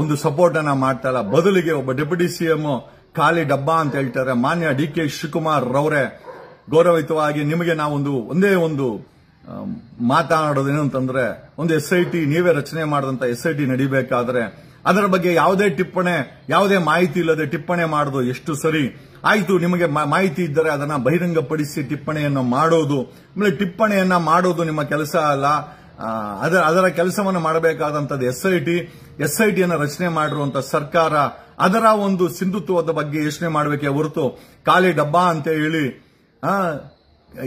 ಒಂದು ಸಪೋರ್ಟ್ ಅನ್ನ ಮಾಡ್ತಾ ಇಲ್ಲ. ಬದಲಿಗೆ ಒಬ್ಬ ಡೆಪ್ಯೂಟಿ CM ಖಾಲಿ ಡಬ್ಬಾ ಅಂತ ಹೇಳ್ತಾರೆ. ಮಾನ್ಯ DK ಶಿವಕುಮಾರ್ ರವರೇ, ಗೌರವಿತವಾಗಿ ನಿಮಗೆ ನಾವೊಂದು ಒಂದೇ ಒಂದು ಮಾತನಾಡೋದೇನು ಅಂತಂದ್ರೆ, ಒಂದು SIT ನೀವೇ ರಚನೆ ಮಾಡಿದಂತ SIT ನಡಿಬೇಕಾದ್ರೆ ಅದರ ಬಗ್ಗೆ ಯಾವುದೇ ಮಾಹಿತಿ ಇಲ್ಲದೆ ಟಿಪ್ಪಣಿ ಮಾಡೋದು ಎಷ್ಟು ಸರಿ? ಆಯ್ತು, ನಿಮಗೆ ಮಾಹಿತಿ ಇದ್ದರೆ ಅದನ್ನ ಬಹಿರಂಗಪಡಿಸಿ ಟಿಪ್ಪಣಿಯನ್ನು ಮಾಡೋದು. ಆಮೇಲೆ ಟಿಪ್ಪಣಿಯನ್ನ ಮಾಡೋದು ನಿಮ್ಮ ಕೆಲಸ ಅಲ್ಲ, ಅದರ ಕೆಲಸವನ್ನು ಮಾಡಬೇಕಾದಂತದ್ದು SIT ಅನ್ನು ರಚನೆ ಮಾಡಿರುವಂತ ಸರ್ಕಾರ ಅದರ ಒಂದು ಸಿಂಧುತ್ವದ ಬಗ್ಗೆ ಯೋಚನೆ ಮಾಡಬೇಕೇ ಹೊರತು ಖಾಲಿ ಡಬ್ಬಾ ಅಂತ ಹೇಳಿ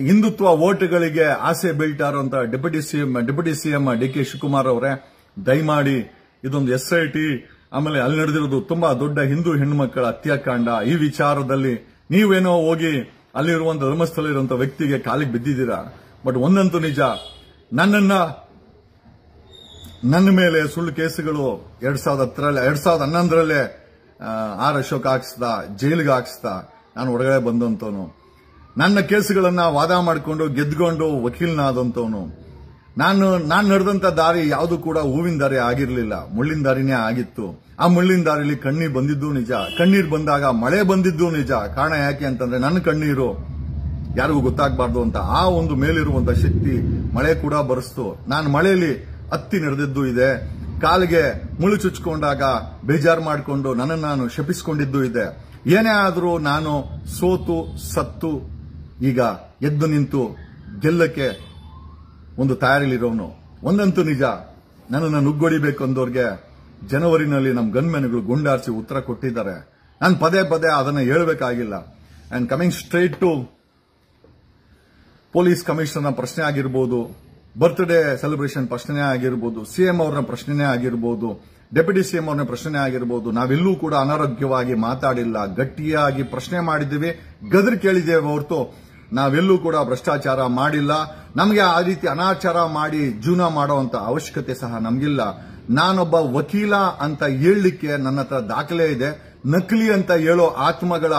ಹಿಂದುತ್ವ ವೋಟ್ಗಳಿಗೆ ಆಸೆ ಬೀಳ್ತಾ ಇರುವಂತ ಡೆಪ್ಯೂಟಿ ಸಿಎಂ DK ಶಿವಕುಮಾರ್ ಅವರೇ, ದಯಮಾಡಿ ಇದೊಂದು SIT, ಆಮೇಲೆ ಅಲ್ಲಿ ನಡೆದಿರೋದು ತುಂಬಾ ದೊಡ್ಡ ಹಿಂದೂ ಹೆಣ್ಣುಮಕ್ಕಳ ಹತ್ಯಾಕಾಂಡ, ಈ ವಿಚಾರದಲ್ಲಿ ನೀವೇನೋ ಹೋಗಿ ಅಲ್ಲಿರುವಂತ ಧರ್ಮಸ್ಥಳ ಇರುವಂತ ವ್ಯಕ್ತಿಗೆ ಕಾಲಿಗೆ ಬಿದ್ದಿದ್ದೀರಾ. ಬಟ್ ಒಂದಂತೂ ನಿಜ, ನನ್ನ ಮೇಲೆ ಸುಳ್ಳು ಕೇಸುಗಳು 2011ರಲ್ಲೇ R ಅಶೋಕ್ ಹಾಕಿಸ್ದ, ಜೈಲಿಗೆ ಹಾಕಿಸ್ದ, ನಾನು ಹೊರಗಡೆ ಬಂದಂತವನು. ನನ್ನ ಕೇಸುಗಳನ್ನ ವಾದ ಮಾಡಿಕೊಂಡು ಗೆದ್ಕೊಂಡು ವಕೀಲನಾದಂತವನು. ನಾನು ನಡೆದಂತ ದಾರಿ ಯಾವುದು ಕೂಡ ಹೂವಿನ ದಾರಿ ಆಗಿರಲಿಲ್ಲ, ಮುಳ್ಳಿನ ದಾರಿನೇ ಆಗಿತ್ತು. ಆ ಮುಳ್ಳಿನ ದಾರಿಲಿ ಕಣ್ಣೀರು ಬಂದಿದ್ದು ನಿಜ, ಕಣ್ಣೀರು ಬಂದಾಗ ಮಳೆ ಬಂದಿದ್ದು ನಿಜ. ಕಾರಣ ಯಾಕೆ ಅಂತಂದ್ರೆ ನನ್ನ ಕಣ್ಣೀರು ಯಾರಿಗೂ ಗೊತ್ತಾಗಬಾರ್ದು ಅಂತ ಆ ಒಂದು ಮೇಲಿರುವಂತ ಶಕ್ತಿ ಮಳೆ ಕೂಡ ಬರೆಸ್ತು. ನಾನು ಮಳೆಯಲ್ಲಿ ಹತ್ತಿ ನಡೆದಿದ್ದು ಇದೆ, ಕಾಲಿಗೆ ಮುಳ್ಳು ಚುಚ್ಕೊಂಡಾಗ ಬೇಜಾರು ಮಾಡಿಕೊಂಡು ನನ್ನನ್ನು ನಾನು ಶಪಿಸಿಕೊಂಡಿದ್ದು ಇದೆ. ಏನೇ ಆದರೂ ನಾನು ಸೋತು ಸತ್ತು ಈಗ ಎದ್ದು ನಿಂತು ಗೆಲ್ಲಕ್ಕೆ ಒಂದು ತಯಾರಿಲಿರೋನು. ಒಂದಂತೂ ನಿಜ, ನನ್ನನ್ನು ನುಗ್ಗೊಡಿಬೇಕು ಅಂದವ್ರಿಗೆ ಜನವರಿನಲ್ಲಿ ನಮ್ಮ ಗನ್ಮೆನ್ಗಳು ಗುಂಡಾರಿಸಿ ಉತ್ತರ ಕೊಟ್ಟಿದ್ದಾರೆ. ನಾನು ಪದೇ ಅದನ್ನ ಹೇಳಬೇಕಾಗಿಲ್ಲ. And coming straight to police ಕಮಿಷನರ್ನ ಪ್ರಶ್ನೆ ಆಗಿರ್ಬೋದು, ಬರ್ತ್ಡೇ ಸೆಲೆಬ್ರೇಷನ್ ಪ್ರಶ್ನೆ ಆಗಿರ್ಬೋದು, CM ಅವ್ರನ್ನ ಪ್ರಶ್ನೆ ಆಗಿರ್ಬೋದು, ಡೆಪ್ಯೂಟಿ CM ಅವ್ರನ್ನ ಪ್ರಶ್ನೆ ಆಗಿರ್ಬೋದು, ನಾವೆಲ್ಲೂ ಕೂಡ ಅನಾರೋಗ್ಯವಾಗಿ ಮಾತಾಡಿಲ್ಲ, ಗಟ್ಟಿಯಾಗಿ ಪ್ರಶ್ನೆ ಮಾಡಿದ್ದೀವಿ, ಗದರ್ ಕೇಳಿದ್ದೇವೆ ಹೊರತು ನಾವೆಲ್ಲೂ ಕೂಡ ಭ್ರಷ್ಟಾಚಾರ ಮಾಡಿಲ್ಲ. ನಮಗೆ ಆ ರೀತಿ ಅನಾಚಾರ ಮಾಡಿ ಜೀವನ ಮಾಡುವಂತ ಅವಶ್ಯಕತೆ ಸಹ ನಮಗಿಲ್ಲ. ನಾನೊಬ್ಬ ವಕೀಲ ಅಂತ ಹೇಳಲಿಕ್ಕೆ ನನ್ನ ಹತ್ರ ದಾಖಲೆ ಇದೆ. ನಕಲಿ ಅಂತ ಹೇಳೋ ಆತ್ಮಗಳ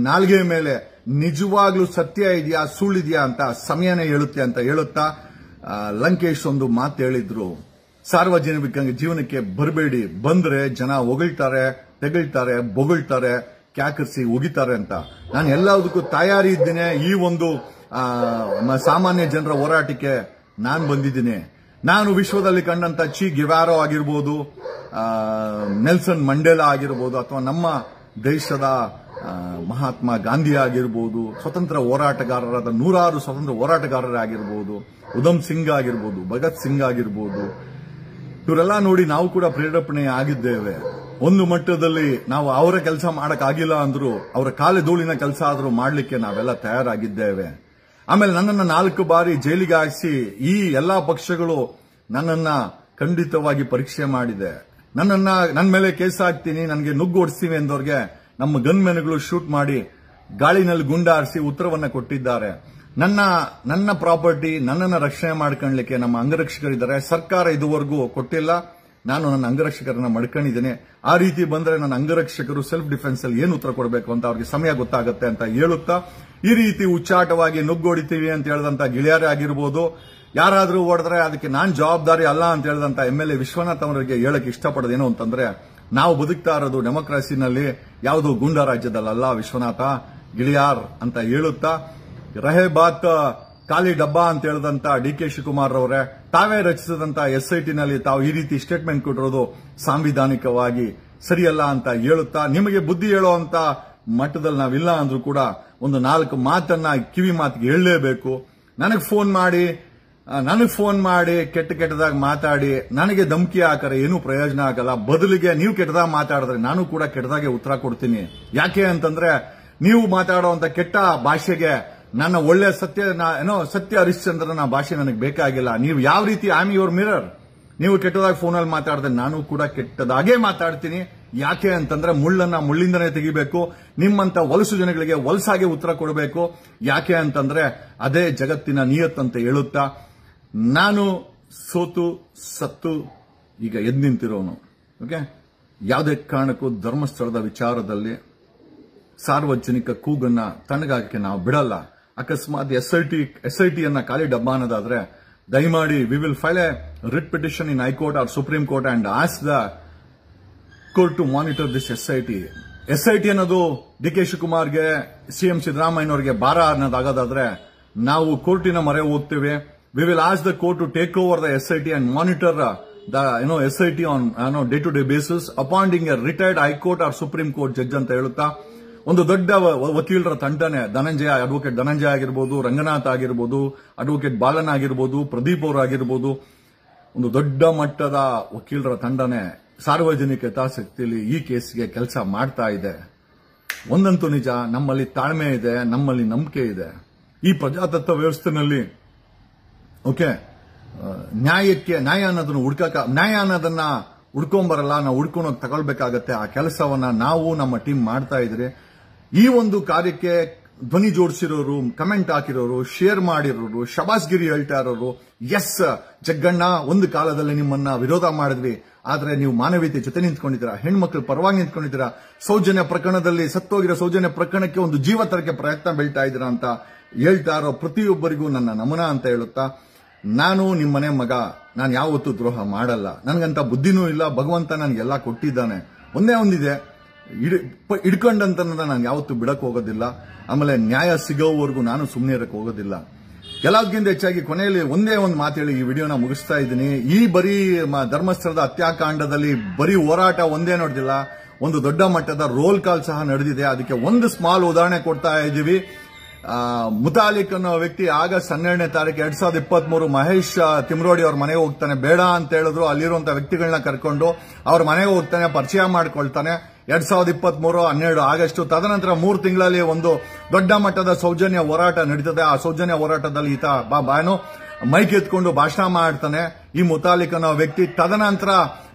ನಾಲ್ಗೆ ಮೇಲೆ ನಿಜವಾಗ್ಲೂ ಸತ್ಯ ಇದೆಯಾ ಸುಳ್ಳಿದೆಯಾ ಅಂತ ಸಮಯನೇ ಹೇಳುತ್ತೆ ಅಂತ ಹೇಳುತ್ತಾ, ಲಂಕೇಶ್ ಒಂದು ಮಾತು ಹೇಳಿದ್ರು, ಸಾರ್ವಜನಿಕ ಜೀವನಕ್ಕೆ ಬರಬೇಡಿ, ಬಂದ್ರೆ ಜನ ಹೊಗಳ್ತಾರೆ, ತೆಗಳ್ತಾರೆ, ಬೊಗಳ್ತಾರೆ, ಕ್ಯಾಕರಿಸಿ ಉಗಿತಾರೆ ಅಂತ. ನಾನು ಎಲ್ಲದಕ್ಕೂ ತಯಾರಿ ಇದ್ದೇನೆ. ಈ ಒಂದು ಸಾಮಾನ್ಯ ಜನರ ಹೋರಾಟಕ್ಕೆ ನಾನು ಬಂದಿದ್ದೀನಿ. ನಾನು ವಿಶ್ವದಲ್ಲಿ ಕಂಡಂತ ಚಿ ಗಿವಾರೋ ಆಗಿರ್ಬೋದು, ನೆಲ್ಸನ್ ಮಂಡೇಲಾ ಆಗಿರ್ಬೋದು, ಅಥವಾ ನಮ್ಮ ದೇಶದ ಮಹಾತ್ಮ ಗಾಂಧಿ ಆಗಿರ್ಬೋದು, ಸ್ವತಂತ್ರ ಹೋರಾಟಗಾರರಾದ ನೂರಾರು ಸ್ವತಂತ್ರ ಹೋರಾಟಗಾರರಾಗಿರ್ಬೋದು, ಉಧಮ್ ಸಿಂಗ್ ಆಗಿರ್ಬೋದು, ಭಗತ್ ಸಿಂಗ್ ಆಗಿರ್ಬೋದು, ಇವರೆಲ್ಲ ನೋಡಿ ನಾವು ಕೂಡ ಪ್ರೇರೇಪಣೆ ಆಗಿದ್ದೇವೆ. ಒಂದು ಮಟ್ಟದಲ್ಲಿ ನಾವು ಅವರ ಕೆಲಸ ಮಾಡಕ್ಕಾಗಿಲ್ಲ ಅಂದ್ರು ಅವರ ಕಾಲು ಧೂಳಿನ ಕೆಲಸ ಆದ್ರೂ ಮಾಡ್ಲಿಕ್ಕೆ ನಾವೆಲ್ಲ ತಯಾರಾಗಿದ್ದೇವೆ. ಆಮೇಲೆ ನನ್ನನ್ನ 4 ಬಾರಿ ಜೈಲಿಗೆ ಹಾಕಿಸಿ ಈ ಎಲ್ಲಾ ಪಕ್ಷಗಳು ನನ್ನನ್ನ ಖಂಡಿತವಾಗಿ ಪರೀಕ್ಷೆ ಮಾಡಿದೆ. ನನ್ನ ಮೇಲೆ ಕೇಸ್ ಹಾಕ್ತೀನಿ, ನನಗೆ ನುಗ್ಗು ಹೊಡಿಸ್ತೀವಿ ಎಂದವ್ರಿಗೆ ನಮ್ಮ ಗನ್ ಮೆನ್ಗಳು ಶೂಟ್ ಮಾಡಿ ಗಾಳಿನಲ್ಲಿ ಗುಂಡಾರಿಸಿ ಉತ್ತರವನ್ನ ಕೊಟ್ಟಿದ್ದಾರೆ. ನನ್ನ ಪ್ರಾಪರ್ಟಿ ನನ್ನನ್ನ ರಕ್ಷಣೆ ಮಾಡ್ಕೊಳ್ಳಲಿಕ್ಕೆ ನಮ್ಮ ಅಂಗರಕ್ಷಕರಿದ್ದಾರೆ. ಸರ್ಕಾರ ಇದುವರೆಗೂ ಕೊಟ್ಟಿಲ್ಲ. ನಾನು ನನ್ನ ಅಂಗರಕ್ಷಕರನ್ನ ಮಡ್ಕೊಂಡಿದ್ದೇನೆ. ಆ ರೀತಿ ಬಂದ್ರೆ ನನ್ನ ಅಂಗರಕ್ಷಕರು ಸೆಲ್ಫ್ ಡಿಫೆನ್ಸ್ ಅಲ್ಲಿ ಏನು ಉತ್ತರ ಕೊಡಬೇಕು ಅಂತ ಅವ್ರಿಗೆ ಸಮಯ ಗೊತ್ತಾಗುತ್ತೆ ಅಂತ ಹೇಳುತ್ತಾ, ಈ ರೀತಿ ಉಚ್ಚಾಟವಾಗಿ ನುಗ್ಗೊಡಿತೀವಿ ಅಂತ ಹೇಳಿದಂತ ಗಿಳಿಯಾರೇ ಆಗಿರ್ಬೋದು, ಯಾರಾದ್ರೂ ಹೊಡೆದ್ರೆ ಅದಕ್ಕೆ ನಾನ್ ಜವಾಬ್ದಾರಿ ಅಲ್ಲ ಅಂತ ಹೇಳಿದಂತ MLA ವಿಶ್ವನಾಥ್ ಅವರಿಗೆ ಹೇಳಕ್ ಇಷ್ಟಪಡೋದೇನು ಅಂತಂದ್ರೆ, ನಾವು ಬದುಕ್ತಾ ಇರೋದು ಡೆಮೋಕ್ರಸಿನಲ್ಲಿ, ಯಾವುದೋ ಗೂಂಡಾ ರಾಜ್ಯದಲ್ಲ ವಿಶ್ವನಾಥ ಗಿಳಿಯಾರ್ ಅಂತ ಹೇಳುತ್ತಾ, ರಹೇ ಬಾತ್ ಖಾಲಿ ಡಬ್ಬಾ ಅಂತ ಹೇಳಿದಂತ DK ಶಿವಕುಮಾರ್ ಅವರೇ ತಾವೇ ರಚಿಸಿದಂತ SIT ನಲ್ಲಿ ತಾವು ಈ ರೀತಿ ಸ್ಟೇಟ್ಮೆಂಟ್ ಕೊಟ್ಟಿರೋದು ಸಾಂವಿಧಾನಿಕವಾಗಿ ಸರಿಯಲ್ಲ ಅಂತ ಹೇಳುತ್ತಾ, ನಿಮಗೆ ಬುದ್ಧಿ ಹೇಳುವಂತ ಮಟ್ಟದಲ್ಲಿ ನಾವಿಲ್ಲ ಅಂದ್ರೂ ಕೂಡ ಒಂದು 4 ಮಾತನ್ನ ಕಿವಿ ಮಾತಿಗೆ ಹೇಳಲೇಬೇಕು. ನನಗೆ ಫೋನ್ ಮಾಡಿ ಕೆಟ್ಟದಾಗಿ ಮಾತಾಡಿ ನನಗೆ ಧಮಕಿ ಹಾಕರೆ ಏನೂ ಪ್ರಯೋಜನ ಆಗಲ್ಲ. ಬದಲಿಗೆ ನೀವು ಕೆಟ್ಟದಾಗ ಮಾತಾಡಿದ್ರೆ ನಾನು ಕೂಡ ಕೆಟ್ಟದಾಗೆ ಉತ್ತರ ಕೊಡ್ತೀನಿ. ಯಾಕೆ ಅಂತಂದ್ರೆ ನೀವು ಮಾತಾಡುವಂತ ಕೆಟ್ಟ ಭಾಷೆಗೆ ನನ್ನ ಒಳ್ಳೆ ಸತ್ಯ ಹರಿಶ್ಚಂದ್ರನ ಭಾಷೆ ನನಗೆ ಬೇಕಾಗಿಲ್ಲ. ನೀವು ಯಾವ ರೀತಿ ಐ ಆಮ್ ಯುವರ್ ಮಿರರ್. ನೀವು ಕೆಟ್ಟದಾಗಿ ಫೋನಲ್ಲಿ ಮಾತಾಡಿದ್ರೆ ನಾನು ಕೂಡ ಕೆಟ್ಟದಾಗೆ ಮಾತಾಡ್ತೀನಿ. ಯಾಕೆ ಅಂತಂದ್ರೆ ಮುಳ್ಳನ್ನ ಮುಳ್ಳಿಂದನೇ ತೆಗಿಬೇಕು. ನಿಮ್ಮಂತ ವಲಸು ಜನಗಳಿಗೆ ವಲಸಾಗೆ ಉತ್ತರ ಕೊಡಬೇಕು. ಯಾಕೆ ಅಂತಂದ್ರೆ ಅದೇ ಜಗತ್ತಿನ ನಿಯತ್ ಅಂತ ಹೇಳುತ್ತಾ, ನಾನು ಸೋತು ಸತ್ತು ಈಗ ಎದ್ದು ನಿಂತಿರೋನು. ಓಕೆ, ಯಾವುದೇ ಕಾರಣಕ್ಕೂ ಧರ್ಮಸ್ಥಳದ ವಿಚಾರದಲ್ಲಿ ಸಾರ್ವಜನಿಕ ಕೂಗನ್ನ ತಣ್ಣಗಾಗಕ್ಕೆ ನಾವು ಬಿಡಲ್ಲ. ಅಕಸ್ಮಾತ್ SIT ಅನ್ನ ಖಾಲಿ ಡಬ್ಬಾ ಅನ್ನೋದಾದ್ರೆ ದಯಮಾಡಿ we will file a writ petition in high court or supreme court and ask the court to monitor this SIT ಅನ್ನೋದು DK ಶಿವಕುಮಾರ್ಗೆ, CM ಸಿದ್ದರಾಮಯ್ಯನವರಿಗೆ ಭಾರ ಅನ್ನೋದಾಗೋದಾದ್ರೆ ನಾವು ಕೋರ್ಟಿನ ಮೊರೆ ಹೋಗ್ತೇವೆ. We will ask the court to take over the SIT and monitor the SIT on day to day basis appointing a retired high court or supreme court judge ಅಂತ ಹೇಳುತ್ತಾ, ಒಂದು ದೊಡ್ಡ ವಕೀಲರ ತಂಡನೆ ಅಡ್ವೊಕೇಟ್ ಧನಂಜಯ ಆಗಿರ್ಬೋದು, ರಂಗನಾಥ್ ಆಗಿರ್ಬೋದು, ಅಡ್ವೊಕೇಟ್ ಬಾಲನ್ ಆಗಿರ್ಬೋದು, ಪ್ರದೀಪ್ ಅವರು ಆಗಿರ್ಬೋದು, ಒಂದು ದೊಡ್ಡ ಮಟ್ಟದ ವಕೀಲರ ತಂಡನೆ ಸಾರ್ವಜನಿಕ ಹಿತಾಸಕ್ತಿಯಲ್ಲಿ ಈ ಕೇಸ್ಗೆ ಕೆಲಸ ಮಾಡ್ತಾ ಇದೆ. ಒಂದಂತೂ ನಿಜ, ನಮ್ಮಲ್ಲಿ ತಾಳ್ಮೆ ಇದೆ, ನಮ್ಮಲ್ಲಿ ನಂಬಿಕೆ ಇದೆ. ಈ ಪ್ರಜಾತಂತ್ರ ವ್ಯವಸ್ಥೆನಲ್ಲಿ ಓಕೆ ನ್ಯಾಯ ಅನ್ನೋದನ್ನ ಹುಡ್ಕೊಂಬರಲ್ಲ, ನಾವು ಹುಡ್ಕೊಂಡು ತಗೊಳ್ಬೇಕಾಗತ್ತೆ. ಆ ಕೆಲಸವನ್ನ ನಾವು ನಮ್ಮ ಟೀಮ್ ಮಾಡ್ತಾ ಇದ್ರೆ, ಈ ಒಂದು ಕಾರ್ಯಕ್ಕೆ ಧ್ವನಿ ಜೋಡಿಸಿರೋರು, ಕಮೆಂಟ್ ಹಾಕಿರೋರು, ಶೇರ್ ಮಾಡಿರೋರು, ಶಬಾಸ್ಗಿರಿ ಹೇಳ್ತಾ ಇರೋರು, ಎಸ್ ಜಗ್ಗಣ್ಣ ಒಂದು ಕಾಲದಲ್ಲಿ ನಿಮ್ಮನ್ನ ವಿರೋಧ ಮಾಡಿದ್ವಿ, ಆದ್ರೆ ನೀವು ಮಾನವೀಯತೆ ಜೊತೆ ನಿಂತ್ಕೊಂಡಿದ್ದೀರಾ, ಹೆಣ್ಮಕ್ಳ ಪರವಾಗಿ ನಿಂತ್ಕೊಂಡಿದ್ದೀರಾ, ಸೌಜನ್ಯ ಪ್ರಕರಣದಲ್ಲಿ ಸತ್ತೋಗಿರೋ ಸೌಜನ್ಯ ಪ್ರಕರಣಕ್ಕೆ ಒಂದು ಜೀವ ತರಕ್ಕೆ ಪ್ರಯತ್ನ ಬೀಳ್ತಾ ಇದ್ದೀರಾ ಅಂತ ಹೇಳ್ತಾ ಇರೋ ಪ್ರತಿಯೊಬ್ಬರಿಗೂ ನನ್ನ ನಮನ ಅಂತ ಹೇಳುತ್ತಾ, ನಾನು ನಿಮ್ಮನೆ ಮಗ, ನಾನು ಯಾವತ್ತೂ ದ್ರೋಹ ಮಾಡಲ್ಲ. ನನಗಂತ ಬುದ್ಧಿನೂ ಇಲ್ಲ, ಭಗವಂತ ನನಗೆಲ್ಲ ಕೊಟ್ಟಿದ್ದಾನೆ. ಒಂದೇ ಒಂದಿದೆ, ಹಿಡ್ಕೊಂಡಂತ ನಾನು ಯಾವತ್ತೂ ಬಿಡಕ್ ಹೋಗೋದಿಲ್ಲ. ಆಮೇಲೆ ನ್ಯಾಯ ಸಿಗೋವರೆಗೂ ನಾನು ಸುಮ್ಮನೆ ಇರಕ್ ಹೋಗೋದಿಲ್ಲ. ಎಲ್ಲದಕ್ಕಿಂತ ಹೆಚ್ಚಾಗಿ ಕೊನೆಯಲ್ಲಿ ಒಂದೇ ಒಂದು ಮಾತು ಹೇಳಿ ಈ ವಿಡಿಯೋನ ಮುಗಿಸ್ತಾ ಇದ್ದೀನಿ. ಈ ಬರೀ ಧರ್ಮಸ್ಥಳದ ಹತ್ಯಾಕಾಂಡದಲ್ಲಿ ಬರೀ ಹೋರಾಟ ಒಂದೇ ನಡೆದಿಲ್ಲ, ಒಂದು ದೊಡ್ಡ ಮಟ್ಟದ ರೋಲ್ ಕಾಲ್ ಸಹ ನಡೆದಿದೆ. ಅದಕ್ಕೆ ಒಂದು ಸ್ಮಾಲ್ ಉದಾಹರಣೆ ಕೊಡ್ತಾ ಇದ್ದೀವಿ. ಮುತಾಲಿಕ್ ಅನ್ನೋ ವ್ಯಕ್ತಿ ಆಗಸ್ಟ್ 12ನೇ ತಾರೀಕು 2023 ಮಹೇಶ್ ತಿಮ್ರೋಡಿ ಅವ್ರ ಮನೆಗೆ ಹೋಗ್ತಾನೆ. ಬೇಡ ಅಂತ ಹೇಳಿದ್ರು, ಅಲ್ಲಿರುವಂತಹ ವ್ಯಕ್ತಿಗಳನ್ನ ಕರ್ಕೊಂಡು ಅವ್ರ ಮನೆಗೆ ಹೋಗ್ತಾನೆ, ಪರಿಚಯ ಮಾಡ್ಕೊಳ್ತಾನೆ. 2023 ಆಗಸ್ಟ್. ತದನಂತರ 3 ತಿಂಗಳಲ್ಲಿ ಒಂದು ದೊಡ್ಡ ಮಟ್ಟದ ಸೌಜನ್ಯ ಹೋರಾಟ ನಡೀತದೆ. ಆ ಸೌಜನ್ಯ ಹೋರಾಟದಲ್ಲಿ ಈತ ಮೈಕ್ ಎತ್ಕೊಂಡು ಭಾಷಣ ಮಾಡ್ತಾನೆ ಈ ಮುತಾಲಿಕ್ ಅನ್ನೋ ವ್ಯಕ್ತಿ. ತದನಂತರ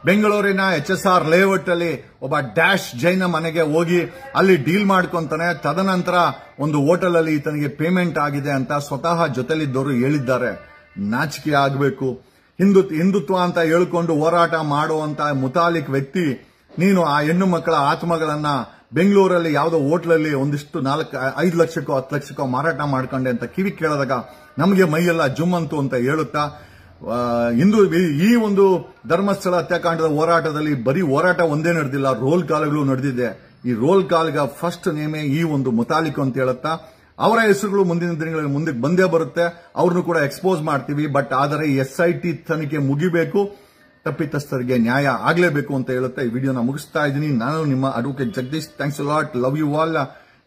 ಬೆಂಗಳೂರಿನ HSR ಲೇಔಟ್ ಅಲ್ಲಿ ಒಬ್ಬ ಡ್ಯಾಶ್ ಜೈನ ಮನೆಗೆ ಹೋಗಿ ಅಲ್ಲಿ ಡೀಲ್ ಮಾಡ್ಕೊಂತಾನೆ. ತದನಂತರ ಒಂದು ಹೋಟೆಲ್ ಅಲ್ಲಿ ಈತನಿಗೆ ಪೇಮೆಂಟ್ ಆಗಿದೆ ಅಂತ ಸ್ವತಃ ಜೊತೆಲಿದ್ದವರು ಹೇಳಿದ್ದಾರೆ. ನಾಚಿಕೆ ಆಗಬೇಕು. ಹಿಂದುತ್ವ ಅಂತ ಹೇಳ್ಕೊಂಡು ಹೋರಾಟ ಮಾಡುವಂತ ಮುತಾಲಿಕ್ ವ್ಯಕ್ತಿ, ನೀನು ಆ ಹೆಣ್ಣು ಮಕ್ಕಳ ಆತ್ಮಗಳನ್ನ ಬೆಂಗಳೂರಲ್ಲಿ ಯಾವುದೋ ಹೋಟ್ಲಲ್ಲಿ ಒಂದಿಷ್ಟು 5 ಲಕ್ಷಕ್ಕೋ 10 ಲಕ್ಷಕ್ಕೋ ಮಾರಾಟ ಮಾಡ್ಕೊಂಡೆ ಅಂತ ಕಿವಿ ಕೇಳಿದಾಗ ನಮಗೆ ಮೈಯೆಲ್ಲ ಜುಮ್ಮಂತು ಅಂತ ಹೇಳುತ್ತಾ, ಈ ಒಂದು ಧರ್ಮಸ್ಥಳ ಹತ್ಯಾಕಾಂಡದ ಹೋರಾಟದಲ್ಲಿ ಬರೀ ಹೋರಾಟ ಒಂದೇ ನಡೆದಿಲ್ಲ, ರೋಲ್ ಕಾಲ್ಗಳು ನಡೆದಿದೆ. ಈ ರೋಲ್ ಕಾಲ್ಗ ಫಸ್ಟ್ ನೇಮೇ ಈ ಒಂದು ಮುತಾಲಿಕ್ ಅಂತ ಹೇಳುತ್ತಾ, ಅವರ ಹೆಸರುಗಳು ಮುಂದಿನ ದಿನಗಳಲ್ಲಿ ಮುಂದಕ್ಕೆ ಬಂದೇ ಬರುತ್ತೆ. ಅವ್ರನ್ನು ಕೂಡ ಎಕ್ಸ್ಪೋಸ್ ಮಾಡ್ತೀವಿ. ಬಟ್ ಆದರೆ SIT ತನಿಖೆ ಮುಗಿಬೇಕು. ತಪ್ಪಿತಸ್ಥರಿಗೆ ನ್ಯಾಯ ಆಗಲೇಬೇಕು ಅಂತ ಹೇಳುತ್ತಾ ಈ ವಿಡಿಯೋನ ಮುಗಿಸ್ತಾ ಇದ್ದೀನಿ. ನಾನು ನಿಮ್ಮ advocate Jagadish. Thanks a lot. Love you all.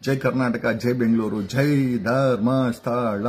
ಜೈ ಕರ್ನಾಟಕ, ಜೈ ಬೆಂಗಳೂರು, ಜೈ ಧರ್ಮಸ್ಥಳ.